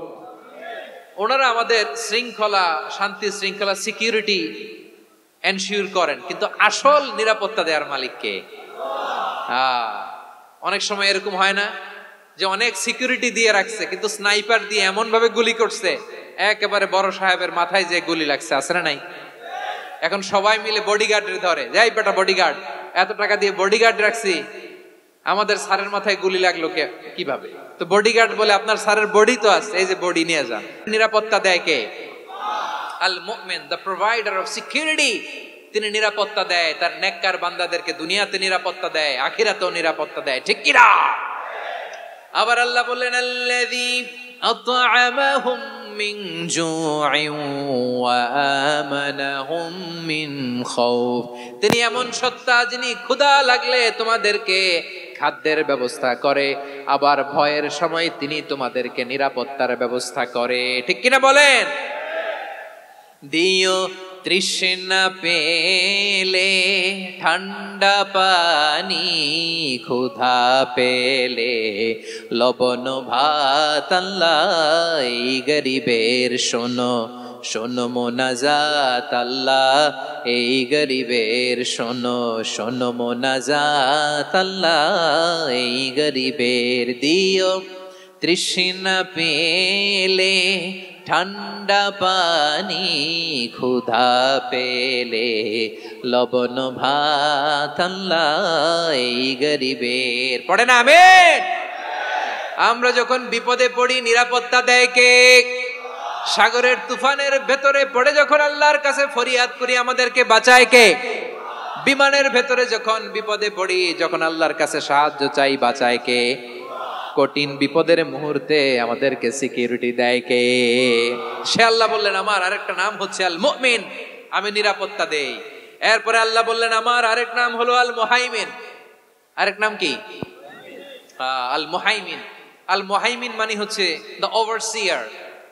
ওনারা আমাদের শৃঙ্খলা, শান্তি শৃঙ্খলা, সিকিউরিটি এনশিওর করেন, কিন্তু আসল নিরাপত্তা দেওয়ার মালিক কে? অনেক সময় এরকম হয় না যে অনেক সিকিউরিটি দিয়ে রাখছে, কিন্তু স্নাইপার দিয়ে এমন ভাবে গুলি করছে একেবারে বড় সাহেবের মাথায় যে গুলি লাগছে, আছে না নাই? এখন সবাই মিলে বডিগার্ডের ধরে, যাই বেটা বডিগার্ড, এত টাকা দিয়ে বডিগার্ড রাখছি, আমাদের স্যারের মাথায় গুলি লাগলো কিভাবে? তো বডিগার্ড বলে আপনার স্যারের বডি তো আছে, এই যে বডি নিয়ে যান। নিরাপত্তা দেয় কে? আল মুমিন, দ্য প্রোভাইডার অফ সিকিউরিটি। তিনি নিরাপত্তা দেয় তার নেককার বান্দাদেরকে, দুনিয়াতে নিরাপত্তা দেয়, আখিরাতেও নিরাপত্তা দেয়, ঠিক কি না? আবার আল্লাহ বললেন আল্লাযী আত'আমাহুম মিন জু'ইন ওয়া আমানাহুম মিন খাউফ। তিনি এমন সত্তা যিনি ক্ষুধা লাগলে তোমাদেরকে খাদ্যের ব্যবস্থা করে, আবার ভয়ের সময় তিনি তোমাদেরকে নিরাপত্তার ব্যবস্থা করে, ঠিক কিনা বলেন? দিও তৃষ্ণা পেলে ঠান্ডা পানি, ক্ষুধা পেলে লবণ ভাত, আল্লাহ এই গরিবের শোনো শোনো মোনাজাত, আল্লাহ এই গরিবের শোনো শোনো মোনাজাত, আল্লাহ এই গরিবের। দিও তৃষ্ণা পেলে ঠান্ডা পানি, ক্ষুধা পেলে লবণ ভাত, আল্লাহ এই গরিবের। পড়ে না আমিন। আমরা যখন বিপদে পড়ি নিরাপত্তা দেয় কে? সাগরের তুফানের ভেতরে পড়ে যখন আল্লাহর কাছে ফরিয়াদ করি আমাদেরকে বাঁচায় কে? বিমানের ভেতরে যখন বিপদে পড়ি, যখন আল্লাহর কাছে সাহায্য চাই, বাঁচায় কে? কঠিন বিপদের মুহূর্তে আমাদেরকে সিকিউরিটি দেয় কে? সে আল্লাহ বললেন আমার আরেকটা নাম হচ্ছে আল মুমিন, আমি নিরাপত্তা দেই। এরপরে আল্লাহ বললেন আমার আরেক নাম হলো আল মুহাইমিন। আরেক নাম কি? আল মুহাইমিন। আল মুহাইমিন মানে হচ্ছে দ্য ওভারসিয়ার,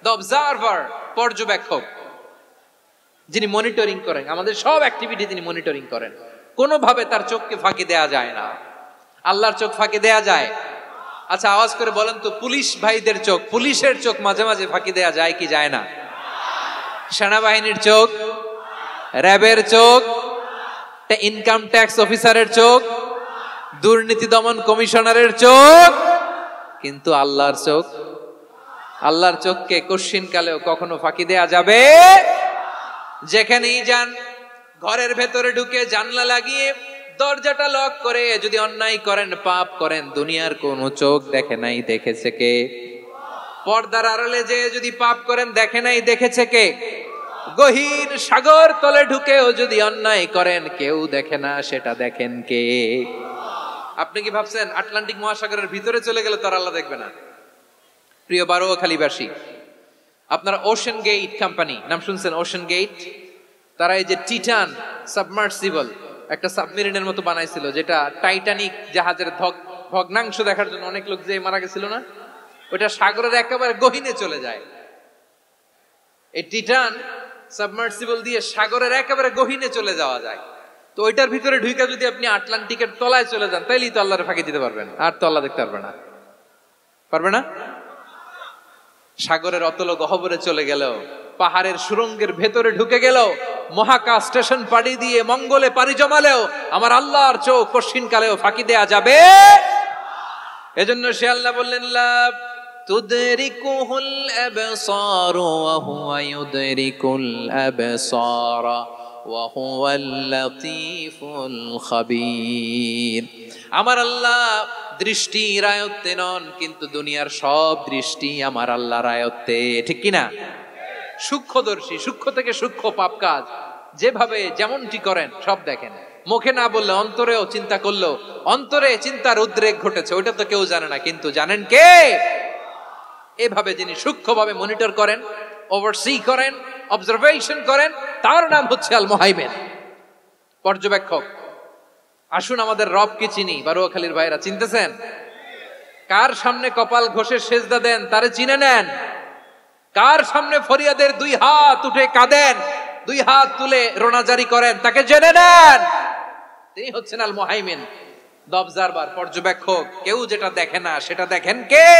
দ্য অবজারভার, পর্যবেক্ষক, যিনি মনিটরিং করেন আমাদের সব অ্যাক্টিভিটি, তিনি মনিটরিং করেন। কোনোভাবে তার চোখকে ফাঁকি দেয়া যায় না। আল্লাহর চোখ ফাঁকি দেয়া যায়? আচ্ছা আওয়াজ করে বলেন তো, পুলিশ ভাইদের চোখ, পুলিশের চোখ মাঝে মাঝে ফাঁকি দেয়া যায় কি যায় না? সেনাবাহিনীর চোখ, র্যাবের চোখ, ইনকাম ট্যাক্স অফিসারের চোখ, দুর্নীতি দমন কমিশনারের চোখ, কিন্তু আল্লাহর চোখ? আল্লাহর চোখকে কশ্চিন কালেও কখনো ফাঁকি দেয়া যাবে? যেখানেই যান, ঘরের ভেতরে ঢুকে জানলা লাগিয়ে দরজাটা লক করে যদি অন্যায় করেন, পাপ করেন, দুনিয়ার কোন চোখ দেখে নাই, দেখেছে কে? পর্দার আড়ালে যে যদি পাপ করেন, দেখে নাই, দেখেছে কে? গহীন সাগর তলে ঢুকেও যদি অন্যায় করেন, কেউ দেখে না, সেটা দেখেন কে? আপনি কি ভাবছেন আটলান্টিক মহাসাগরের ভিতরে চলে গেলে তো আল্লাহ দেখবে না? প্রিয় বারোয়াখালীবাসী, আপনারা ওশেন গেট কোম্পানি নাম শুনছেন? ওশেন গেট, তারা এই যে টিটান সাবমার্সিবল একটা সাবমেরিনের মতো বানাইছিল, যেটা টাইটানিক জাহাজের ভগ্নাংশ দেখার জন্য অনেক লোক যে মারা গেছিল না, ওটা সাগরের একেবারে গহীনে চলে যায়। এই টিটান সাবমার্সিবল দিয়ে সাগরের একেবারে গহীনে চলে যাওয়া যায়। তো ওইটার ভিতরে ঢুইকা যদি আপনি আটলান্টিকের তলায় চলে যান, তাইলেই তো আল্লাহর ফাঁকি দিতে পারবেন, আর তো আল্লাহ দেখতে পারবে না। পারবে না? সাগরের অতল গহ্বরে চলে গেল, পাহাড়ের সুরঙ্গের ভেতরে ঢুকে গেল, মহাকাশ স্টেশন পাড়ি দিয়ে মঙ্গলে পাড়ি জমালেও আমার আল্লাহর চোখ কঠিন কালেও ফাঁকি দেয়া যাবে। এজন্য সে আল্লাহ বললেন, লা তুদরিকুহুল আবসার ওয়া হুয়া ইউদরিকুল আবসার ওয়া হুয়াল লাতীফুল খাবীর। আমার আল্লাহ দৃষ্টির আয়ত্তে নন, কিন্তু দুনিয়ার সব দৃষ্টি আমার আল্লাহর আয়ত্তে, ঠিক কিনা? সূক্ষ্মদর্শী, সূক্ষ্ম থেকে সূক্ষ্ম পাপ কাজ যেভাবে যেমনটি করেন সব দেখেন। মুখে না বললে অন্তরেও চিন্তা করলো, অন্তরে চিন্তার উদ্রেক ঘটেছে, ওইটা তো কেউ জানে না, কিন্তু জানেন কে? এভাবে যিনি সূক্ষ্মভাবে মনিটর করেন, ওভারসি করেন, অবজারভেশন করেন, তার নাম হচ্ছে আল মুহাইমিন, পর্যবেক্ষক। আসুন আমাদের রবকে চিনি। বারোয়াখালীর ভাইরা চিনতেছেন? কার সামনে কপাল ঘষে সেজদা দেন তারে চিনে নেন। কার সামনে ফরিয়াদের দুই হাত উঠে কাঁদেন, দুই হাত তুলে রোনাজারি করেন, তাকে জেনে নেন। তিনি হচ্ছেন আল মুহাইমিন, দ্য অবজারভার, পর্যবেক্ষক। কেউ যেটা দেখে না সেটা দেখেন কে?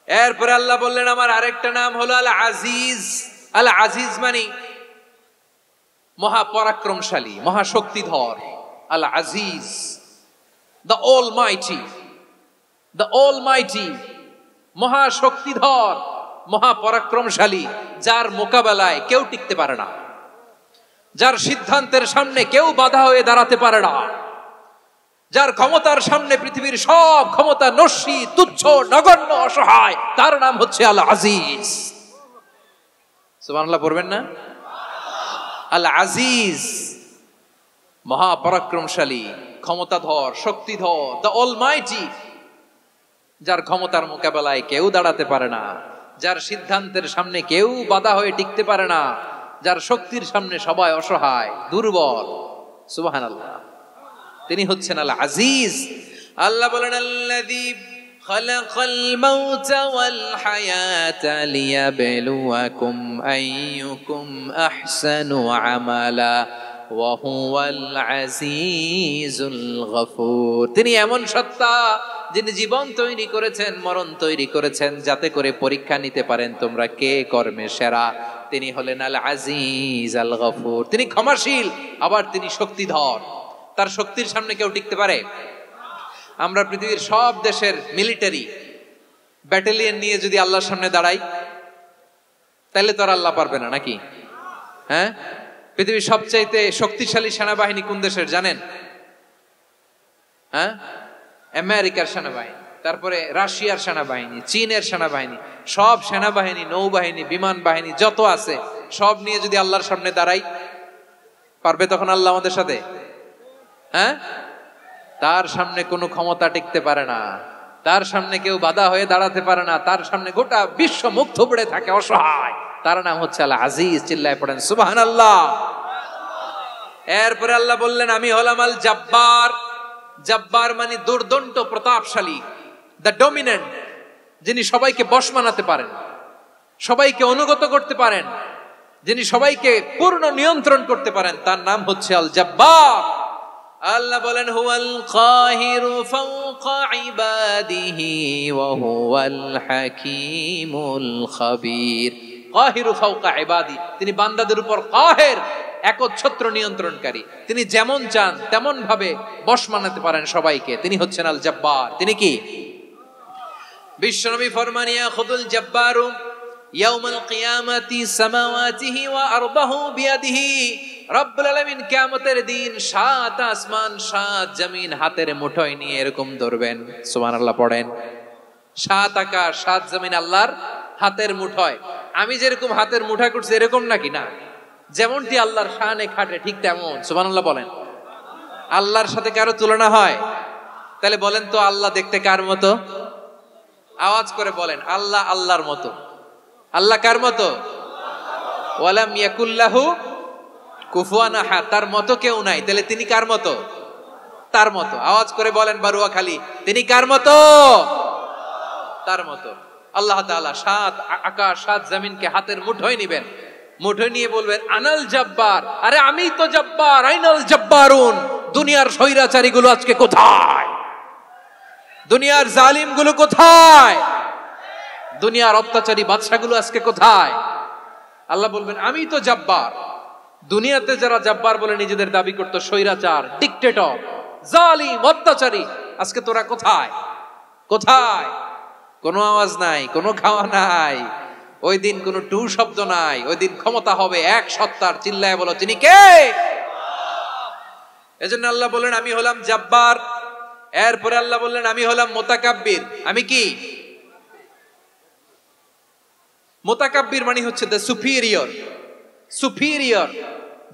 এরপরে আল্লাহ বললেন আমার আরেকটা নাম হলো আল আজিজ। আল আজিজ মানে মহাপরাক্রমশালী, মহাশক্তিধর। আল আজিজ, দ্য অলমাইটি, দ্য অলমাইটি, মহাশক্তিধর, মহাপরাক্রমশালী, যার মোকাবেলায় কেউ টিকতে পারে না, যার সিদ্ধান্তের সামনে কেউ বাধা হয়ে দাঁড়াতে পারে না, যার ক্ষমতার সামনে পৃথিবীর সব ক্ষমতা নস্যি, তুচ্ছ, নগণ্য, অসহায়, তার নাম হচ্ছে আল আজিজ। সুবহানাল্লাহ পড়বেন না? আল আজিজ, মহাপরাক্রমশালী, ক্ষমতাধর, শক্তিধর, দ্য অলমাইটি, যার ক্ষমতার মোকাবেলায় কেউ দাঁড়াতে পারে না, যার সিদ্ধান্তের সামনে কেউ বাধা হয়ে টিকতে পারে না, যার শক্তির সামনে সবাই অসহায়, দুর্বল। সুবহানাল্লাহ, তিনি হচ্ছেন আল আজিজ। আল্লাহ বলেন আল্লাযী খালাকাল মাউতা ওয়াল হায়াতা লিয়াবলুয়াকুম আইয়ুকুম আহসানু আমালা ওয়া হুয়াল আজিজুল গফুর। তিনি এমন সত্তা যিনি জীবন তৈরি করেছেন, মরণ তৈরি করেছেন, যাতে করে পরীক্ষা নিতে পারেন তোমরা কে কর্মে সেরা। তিনি হলেন আল আজিজ আল গফুর। তিনি ক্ষমাশীল, আবার তিনি শক্তিধর। তার শক্তির সামনে কেউ টিকতে পারে? আমরা পৃথিবীর সব দেশের মিলিটারি ব্যাটালিয়ন নিয়ে যদি আল্লাহর সামনে দাঁড়াই, তাহলে তো আর আল্লাহ পারবে না, নাকি? হ্যাঁ, পৃথিবীর সবচাইতে শক্তিশালী সেনাবাহিনী কোন দেশের জানেন? হ্যাঁ, আমেরিকার সেনাবাহিনী, তারপরে রাশিয়ার সেনাবাহিনী, চীনের সেনাবাহিনী, সব সেনাবাহিনী, নৌবাহিনী, বিমান বাহিনী যত আছে সব নিয়ে যদি আল্লাহর সামনে দাঁড়াই, পারবে তখন আল্লাহ আমাদের সাথে? হ্যাঁ, তার সামনে কোনো ক্ষমতা টিকতে পারে না, তার সামনে কেউ বাধা হয়ে দাঁড়াতে পারে না, তার সামনে গোটা বিশ্ব মুখ থুবড়ে থাকে, অসহায়। তার নাম হচ্ছে আল আজিজ। চিল্লায় পড়েন সুবহানাল্লাহ। এরপরে আল্লাহ বললেন আমি হলাম আল জব্বার। জব্বার মানে দুর্দণ্ড, প্রতাপশালী, দ্য ডমিনেন্ট, যিনি সবাইকে বশ মানাতে পারেন, সবাইকে অনুগত করতে পারেন, যিনি সবাইকে পূর্ণ নিয়ন্ত্রণ করতে পারেন, তার নাম হচ্ছে আল জব্বার। আল্লাহ বলেন হুয়াল কাহিরু ফাওকা ইবাদিহি ওয়া হুয়াল হাকীমুল খাবীর। কাহিরু ফাওকা ইবাদি, তিনি বান্দাদের উপর কাহের, একচ্ছত্র নিয়ন্ত্রণকারী। তিনি যেমন চান তেমন ভাবে বশ মানাতে পারেন সবাইকে। তিনি হচ্ছেন আল জব্বার। তিনি কি? বিশ্বনবী ফরমান ইয়াখুদুল জব্বারু ইয়াউমাল কিয়ামাতি সামাওয়াতিহি ওয়া আরদাহু বিয়াদিহি রব্বুল আলামিন কিয়ামতের দিন 7 আসমান 7 জমিন হাতের মুঠোয় নিয়ে এরকম ধরবেন। সুবহানাল্লাহ পড়েন। 7 আকাশ 7 জমিন আল্লাহর হাতের মুঠোয়। আমি যেরকম হাতের মুঠা করছি এরকম নাকি? না, যেমনটি আল্লাহর শানে খাটে ঠিক তেমন। সুবহানাল্লাহ বলেন। আল্লাহর সাথে কারো তুলনা হয়? তাহলে বলেন তো আল্লাহ দেখতে কার মতো? আওয়াজ করে বলেন, আল্লাহ আল্লাহর মতো। আল্লাহ কার মতো? ওয়ালাম ইয়াকুল্লাহু কুফুয়ান আহাদ, তার মতো কেউ নাই। তাহলে তিনি কার মতো? তার মতো। আওয়াজ করে বলেন বারুয়াখালী, তিনি কার মতো? তার মতো। আল্লাহ তাআলা 7 আকাশ 7 জমিনকে হাতের মুঠোয় নিবেন। মুঠোয় নিয়ে বলবেন আনাল জব্বার, আরে আমি তো জব্বার, আইনাল জব্বারুন। দুনিয়ার স্বৈরাচারী গুলো আজকে কোথায়? দুনিয়ার জালিম গুলো কোথায়? দুনিয়ার অত্যাচারী বাদশাগুলো আজকে কোথায়? আল্লাহ বলবেন আমি তো জব্বার। দুনিয়াতে যারা জব্বার বলে নিজেদের দাবি করত, স্বৈরাচার, ডিক্টেটর, জালিম, অত্যাচারী, আজকে তোরা কোথায়? কোথায়? কোনো আওয়াজ নাই, কোনো খাওয়া নাই, ওই দিন কোনো টু শব্দ নাই। ওই দিন ক্ষমতা হবে এক সত্তার। চিল্লায় বলো তিনি কে? এজন্য আল্লাহ বললেন আমি হলাম জব্বার। এরপরে আল্লাহ বললেন আমি হলাম মুতাকাব্বির। আমি কি? মুতাকাব্বির মানে হচ্ছে দ্য সুপিরিয়র। সুপিরিয়র,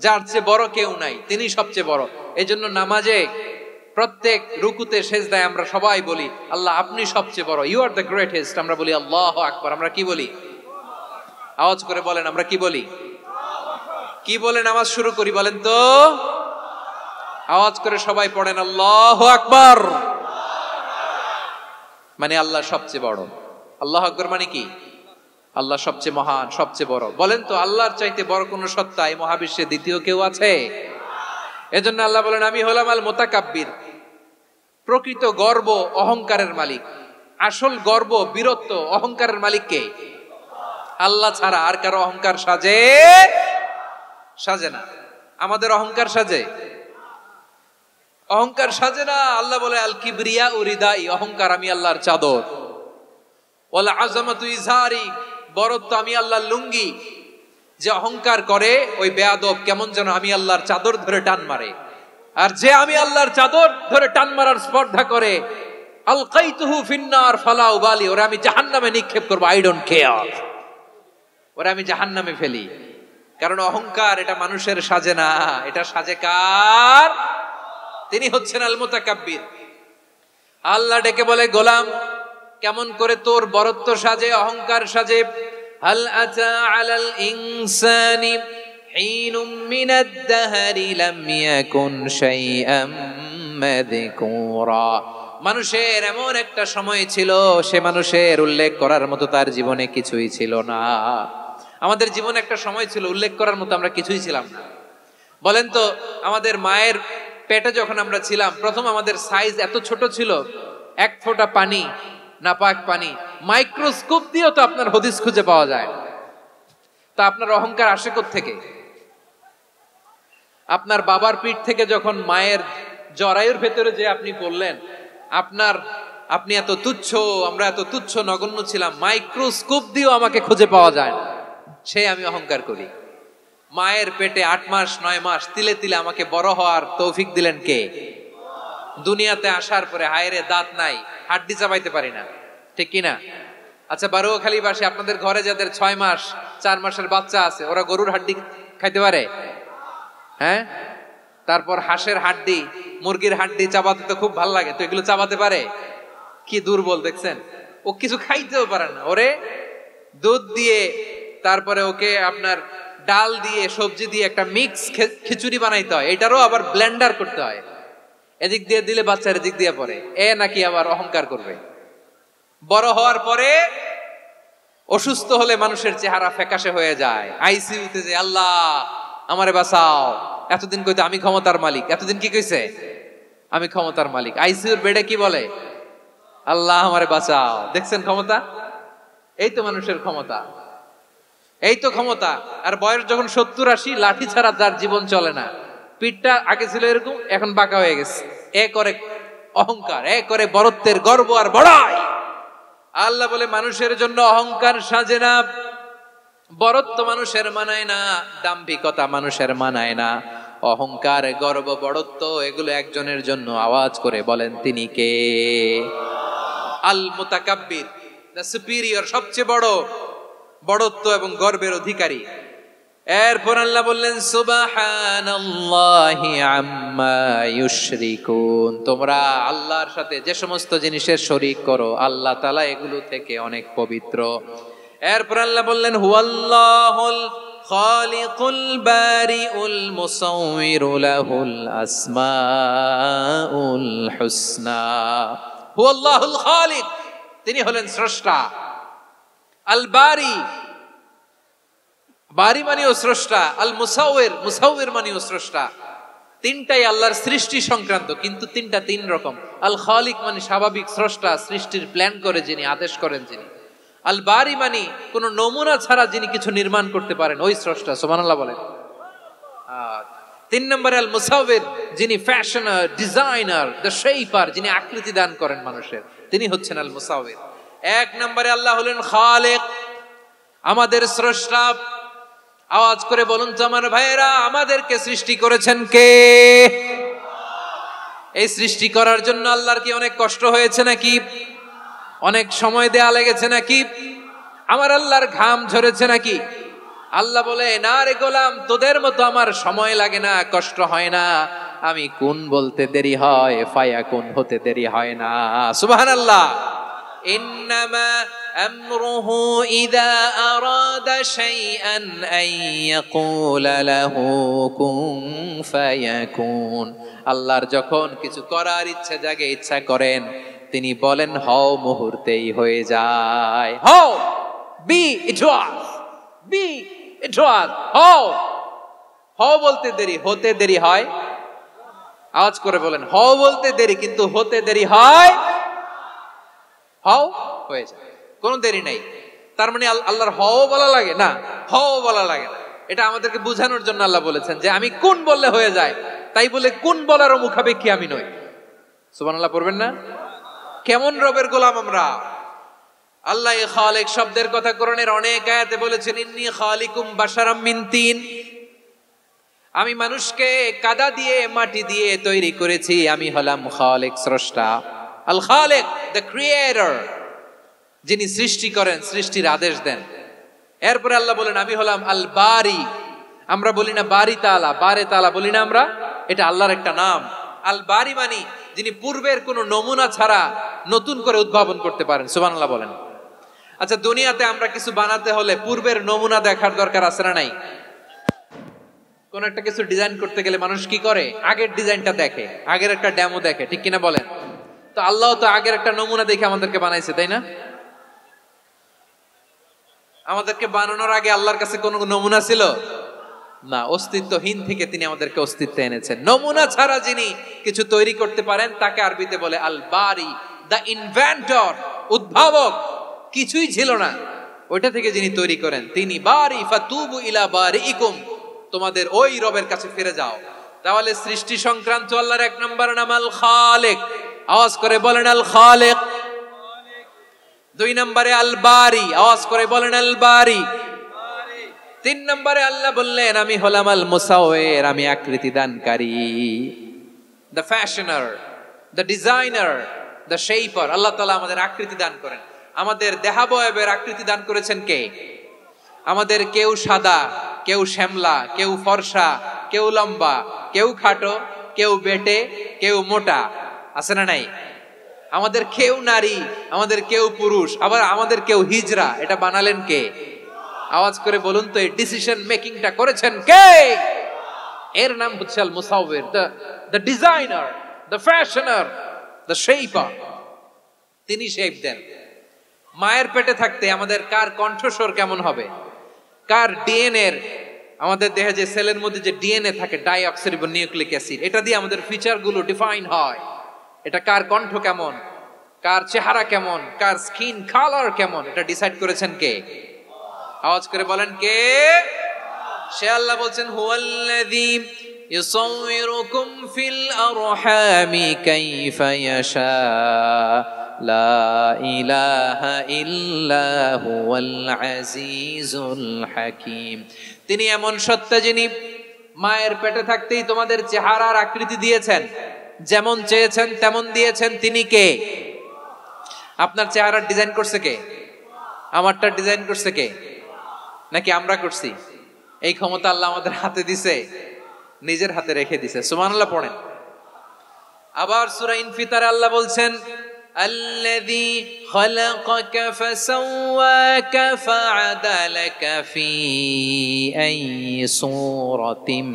যার চেয়ে বড় কেউ নাই, তিনি সবচেয়ে বড়। এজন্য নামাজে প্রত্যেক রুকুতে সেজদায় আমরা সবাই বলি আল্লাহ আপনি সবচেয়ে বড়, ইউ আর দ্য গ্রেটেস্ট। আমরা বলি আল্লাহু আকবার। আমরা কি বলি? আওয়াজ করে বলেন, আমরা কি বলি? কি বলে নামাজ শুরু করি বলেন তো? আওয়াজ করে সবাই পড়েন আল্লাহু আকবার। মানে আল্লাহ সবচেয়ে বড়। আল্লাহু আকবার মানে কি? আল্লাহ সবচেয়ে মহান, সবচেয়ে বড়। বলেন তো আল্লাহর চাইতে বড় কোন সত্তা এই মহাবিশ্বে দ্বিতীয় কেউ আছে? এজন্য আল্লাহ বলেন আমি হলাম আল মুতাকাব্বির। প্রকৃত গর্ব অহংকারের মালিক। আসল গর্ব, বীরত্ব, অহংকারের মালিক কে? আল্লাহ ছাড়া আর কারো অহংকার সাজে? সাজে না। আমাদের অহংকার সাজে? অহংকার সাজে না। আল্লাহ বলে আল কিবরিয়া উরিদাই, অহংকার আমি আল্লাহর চাদর। ওয়াল আযামাতু ইজারি, বড়ত্ব আমি আল্লাহর লুঙ্গি। যে অহংকার করে ওই বেয়াদব কেমন যেন আমি আল্লাহর চাদর ধরে টান মারে। আর যে আমি আল্লাহর চাদর ধরে টান মারার স্পর্ধা করে আলকাইতুহু ফিন্নার ফালা উবালি, ওরা আমি জাহান্নামে নিক্ষেপ করব, আই ডোন্ট কেয়ার। ওরা আমি জাহান্নামে ফেলি। কারণ অহংকার এটা মানুষের সাজে না, এটা সাজে কার? তিনি হচ্ছেন আল মুতাকাব্বির। আল্লাহ ডেকে বলে গোলাম কেমন করে তোর বরত্ব সাজে, অহংকার সাজে? হাল আতা আলাল ইনসানি হিনুম মিনাদ দাহরি লাম ইয়াকুন শাইআম মাযকুরা। মানুষের এমন একটা সময় ছিল, সে মানুষের উল্লেখ করার মতো তার জীবনে কিছুই ছিল না। আমাদের জীবনে একটা সময় ছিল উল্লেখ করার মতো আমরা কিছুই ছিলাম না। বলেন তো আমাদের মায়ের পেটে যখন আমরা ছিলাম, প্রথম আমাদের সাইজ এত ছোট ছিল, এক ফোঁটা পানি, নাপাক পানি, মাইক্রোস্কোপ দিয়েও তো আপনার হদিস খুঁজে পাওয়া যায়। তা আপনার অহংকার আসে কোত্থেকে? আপনার বাবার পিঠ থেকে যখন মায়ের জরায়ুর ভেতরে যে আপনি পড়লেন, আপনি এত তুচ্ছ, আমরা এত তুচ্ছ নগণ্য ছিলাম, মাইক্রোস্কোপ দিয়েও আমাকে খুঁজে পাওয়া যায় না, সে আমি অহংকার করি। মায়ের পেটে 8 মাস 9 মাস তিলে তিলে আমাকে বড় হওয়ার তৌফিক দিলেন কে? দুনিয়াতে আসার পরে হায়রে দাঁত নাই, হাড্ডি চাবাইতে পারি না, ঠিক কিনা? আচ্ছা বারুয়াখালী বাসী আপনাদের ঘরে যাদের 6 মাস 4 মাসের বাচ্চা আছে, ওরা গরুর হাড্ডি খাইতে পারে? হ্যাঁ। তারপর হাঁসের হাড্ডি, মুরগির হাড্ডি চাবাতে তো খুব ভাল লাগে, তো এগুলো চাবাতে পারে? কি দুর্বল দেখছেন, ও কিছু খাইতেও পারে না। ওরে দুধ দিয়ে, তারপরে ওকে আপনার ডাল দিয়ে, সবজি দিয়ে একটা মিক্স খিচুড়ি বানাইতে হয়, এটারও আবার ব্লেন্ডার করতে হয়। এদিক দিয়ে দিলে বাচ্চার এদিক দিয়ে পড়ে, এ নাকি আবার অহংকার করবে। বড় হওয়ার পরে অসুস্থ হলে মানুষের চেহারা ফ্যাকাশে হয়ে যায়, আইসিইউতে যে আল্লাহ আমারে বাঁচাও। এতদিন কইতে আমি ক্ষমতার মালিক, এতদিন কি কইছে? আমি ক্ষমতার মালিক। আইসিইউর বেডে কি বলে? আল্লাহ আমারে বাঁচাও। দেখছেন ক্ষমতা? এই তো মানুষের ক্ষমতা, এই তো ক্ষমতা। আর বয়স যখন 70-80, লাঠি ছাড়া তার জীবন চলে না। পিঠটা আগে ছিল এরকম, এখন বাঁকা হয়ে গেছে। এ করে অহংকার, এ করে বরত্বের গর্ব আর বড়াই। আল্লাহ বলে মানুষের জন্য অহংকার সাজে না। বড়ত্ব মানুষের মানায় না, দাম্ভিকতা মানুষের মানায় না, অহংকার, গর্ব, বড়ত্ব এগুলো একজনের জন্য। আওয়াজ করে বলেন তিনি কে? আল মুতাকাব্বির, দ্য সুপিরিয়র, সবচেয়ে বড়, বড়ত্ব এবং গর্বের অধিকারী। এরপর আল্লাহ বললেন সুবহানাল্লাহি আম্মা ইউশরিকুন, তোমরা আল্লাহর সাথে যে সমস্ত জিনিসের শরীক করো আল্লাহ তাআলা এগুলো থেকে অনেক পবিত্র। এরপর আল্লাহ বললেন হুয়াল্লাহুল খালিকুল বারিউল মুসাউবিরু লাহুল আসমাউল হুসনা। হুয়াল্লাহুল খালিক, তিনি হলেন স্রষ্টা। আল বারি, বারি মানেও স্রষ্টা। আল মুসাউবির, মুসাউবির মানেও স্রষ্টা। তিনটাই আল্লাহর সৃষ্টি সংক্রান্ত, কিন্তু তিনটা তিন রকম। আল খালিক মানে স্বাভাবিক স্রষ্টা, সৃষ্টির প্ল্যান করে যিনি, আদেশ করেন যিনি। আল বারি মানে কোন নমুনা ছাড়া যিনি কিছু নির্মাণ করতে পারেন, ওই স্রষ্টা। সুবহানাল্লাহ বলেন। তিন নম্বরে আল মুসাউবির, যিনি ফ্যাশনার, ডিজাইনার, দ্য শেপার, যিনি আকৃতি দান করেন মানুষের, তিনি হচ্ছেন আল মুসাউবির। এক নম্বরে আল্লাহ হলেন খালিক, আমাদের স্রষ্টা। আওয়াজ করে বলুন তো আমার ভাইয়েরা, আমাদেরকে সৃষ্টি করেছেন কে? এই সৃষ্টি করার জন্য আল্লাহর কি অনেক কষ্ট হয়েছে নাকি? অনেক সময় দেয়া লেগেছে নাকি? আমার আল্লাহর ঘাম ঝরেছে নাকি? আল্লাহ বলে, না রে গোলাম, তোদের মতো আমার সময় লাগে না, কষ্ট হয় না। আমি কোন বলতে দেরি হয়, ফায়াকুন হতে দেরি হয় না। সুবহানাল্লাহ। ইন্নামা আমরুহু ইযা আরাদা শাইআন আন ইয়াকুলা লাহু কুন ফায়াকুন। আল্লাহর যখন কিছু করার ইচ্ছা জাগে, ইচ্ছা করেন, তিনি বলেন হও, মুহূর্তেই হয়ে যায়। হও, বি ইট ওয়াজ, বি ইট ওয়াজ। হও, হও বলতে দেরি, হতে দেরি হয়। আওয়াজ করে বলেন, হও বলতে দেরি, কিন্তু হতে দেরি হয়। হও, হয়ে যায়, কোনো দেরি নাই। তার মানে আল্লাহর হও বলা লাগে না, হও বলা লাগে না। এটা আমাদেরকে বোঝানোর জন্য আল্লাহ বলেছেন যে আমি কোন বললে হয়ে যায়, তাই বলে কোন বলারও মুখাপেক্ষী আমি নই। সুবহানাল্লাহ পড়বেন না? কেমন রবের গোলাম আমরা! আল্লাহ খালিক শব্দের কথা কোরআনের অনেক আয়াতে বলেছেন, ইন্নী খালিকুম বাশারাম মিন তিন, আমি মানুষকে কাদা দিয়ে, মাটি দিয়ে তৈরি করেছি। আমি হলাম খালিক, স্রষ্টা। আল খালিক, দ্য ক্রিয়েটর, যিনি সৃষ্টি করেন, সৃষ্টির আদেশ দেন। এরপরে আল্লাহ বলেন আমি হলাম আল বারি। আমরা বলি না বারি তাআলা, বারে তাআলা বলি না আমরা, এটা আল্লাহর একটা নাম। আল বারি মানে যিনি পূর্বের কোন নমুনা ছাড়া নতুন করে উদ্ভাবন করতে পারেন। সুবহানাল্লাহ বলেন। আচ্ছা, দুনিয়াতে আমরা কিছু বানাতে হলে পূর্বের নমুনা দেখার দরকার আছে না নাই? কোন একটা কিছু ডিজাইন করতে গেলে মানুষ কি করে? আগের ডিজাইনটা দেখে, আগের একটা ডেমো দেখে, ঠিক কিনা বলেন? তো আল্লাহ তো আগের একটা নমুনা দেখে আমাদেরকে বানাইছে, তাই না? আমাদেরকে বানানোর আগে আল্লাহর কাছে কোনো নমুনা ছিল না, অস্তিত্বহীন থেকে তিনি আমাদেরকে অস্তিত্বে এনেছেন। নমুনা ছাড়া যিনি কিছু তৈরি করতে পারেন তাকে আরবিতে বলে আল বারি, দ্য ইনভেন্টর, উদ্ভাবক। কিছুই ছিল না, ওইটা থেকে যিনি তৈরি করেন তিনি বারি। ফাতুবু ইলা বারিইকুম, তোমাদের ওই রবের কাছে ফিরে যাও। তাহলে সৃষ্টি সংক্রান্ত আল্লাহর এক নম্বর নাম আল খালিক। আওয়াজ করে বলেন আল খালিক। দুই নম্বরে আল বারি। আওয়াজ করে বলেন আল বারি। তিন নম্বরে আল্লাহ বললেন আমি হলাম আল মুসাউবির, আমি আকৃতি দানকারী, the fashioner, the designer, the shaper. Allah তাআলা আমাদের আকৃতি দান করেন। আমাদের দেহাবয়বের আকৃতি দান করেছেন কে? আমাদের কেউ সাদা, কেউ শ্যামলা, কেউ ফর্সা, কেউ লম্বা, কেউ খাটো, কেউ বেটে, কেউ মোটা, আছে না নাই? আমাদের কেউ নারী, আমাদের কেউ পুরুষ, আবার আমাদের কেউ হিজড়া। এটা বানালেন কে? আওয়াজ করে বলুন তো, এই ডিসিশন মেকিংটা করেছেন কে? এর নাম হচ্ছে আল মুসাউবির, the designer, the fashioner, the shaper. তিনি শেপ দেন। মায়ের পেটে থাকতে আমাদের কার কণ্ঠস্বর কেমন হবে, কার ডিএনএ, আমাদের দেহে যে সেলের মধ্যে যে ডিএনএ থাকে, ডাইঅক্সিরিবো নিউক্লিক অ্যাসিড, এটা দিয়ে আমাদের ফিচার গুলো ডিফাইন হয়। এটা কার কণ্ঠ কেমন, কার চেহারা কেমন, কার স্কিন কালার কেমন, এটা ডিসাইড করেছেন কে? আওয়াজ করে বলেন কে? সে আল্লাহ বলছেন হুয়াল্লাযী ইউসাউইরুকুম ফিল আরহামি কাইফা ইয়াশা লা ইলাহা ইল্লা হুয়াল আজিজুল হাকীম। তিনি এমন সত্তা যিনি মায়ের পেটে থাকতেই তোমাদের চেহারার আকৃতি দিয়েছেন, যেমন চেয়েছেন তেমন দিয়েছেন। তিনি কে? আপনার চেহারার ডিজাইন করছে কে? আমারটা ডিজাইন করছে কে? নাকি আমরা করছি? এই ক্ষমতা আল্লাহ আমাদের হাতে দিছে, নিজের হাতে রেখে দিছে। সুবহানাল্লাহ পড়েন। আবার সূরা ইনফিতারে আল্লাহ বলছেন, আল্লাযী খালাকাকা ফাসাওয়াকা ফাআদালাকা ফি আইয়ি সূরাতিন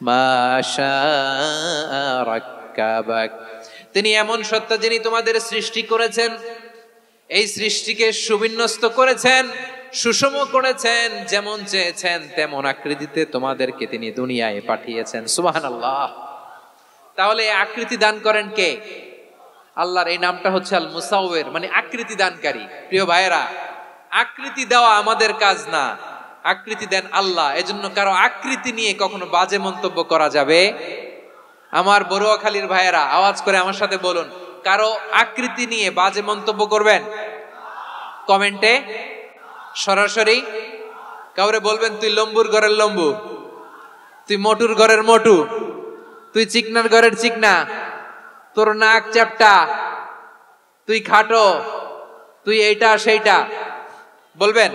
মা শাআ রাক্কাবাক। তিনি এমন সত্তা যিনি তোমাদের সৃষ্টি করেছেন, এই সৃষ্টিকে সুবিন্যস্ত করেছেন, সুষম করেছেন, যেমন চেয়েছেন তেমন আকৃতিতে তোমাদেরকে তিনি দুনিয়ায় পাঠিয়েছেন। সুবহানাল্লাহ। তাহলে এই আকৃতি দান করেন কে? আল্লাহর এই নামটা হচ্ছে আল মুসাওয়ির, মানে আকৃতি দানকারী। প্রিয় ভাইয়েরা, আকৃতি দেওয়া আমাদের কাজ না, আকৃতি দেন আল্লাহ। এজন্য কারো আকৃতি নিয়ে কখনো বাজে মন্তব্য করা যাবে। আমার বড়ুয়াখালীর ভাইয়েরা আওয়াজ করে আমার সাথে বলুন, কারো আকৃতি নিয়ে বাজে মন্তব্য করবেন? কমেন্টে সরাসরি কাউরে বলবেন তুই লম্বুর ঘরের লম্বু, তুই মোটুর ঘরের মোটু, তুই চিকনার ঘরের চিকনা, তোর নাক চ্যাপটা, তুই খাটো, তুই এইটা সেইটা বলবেন?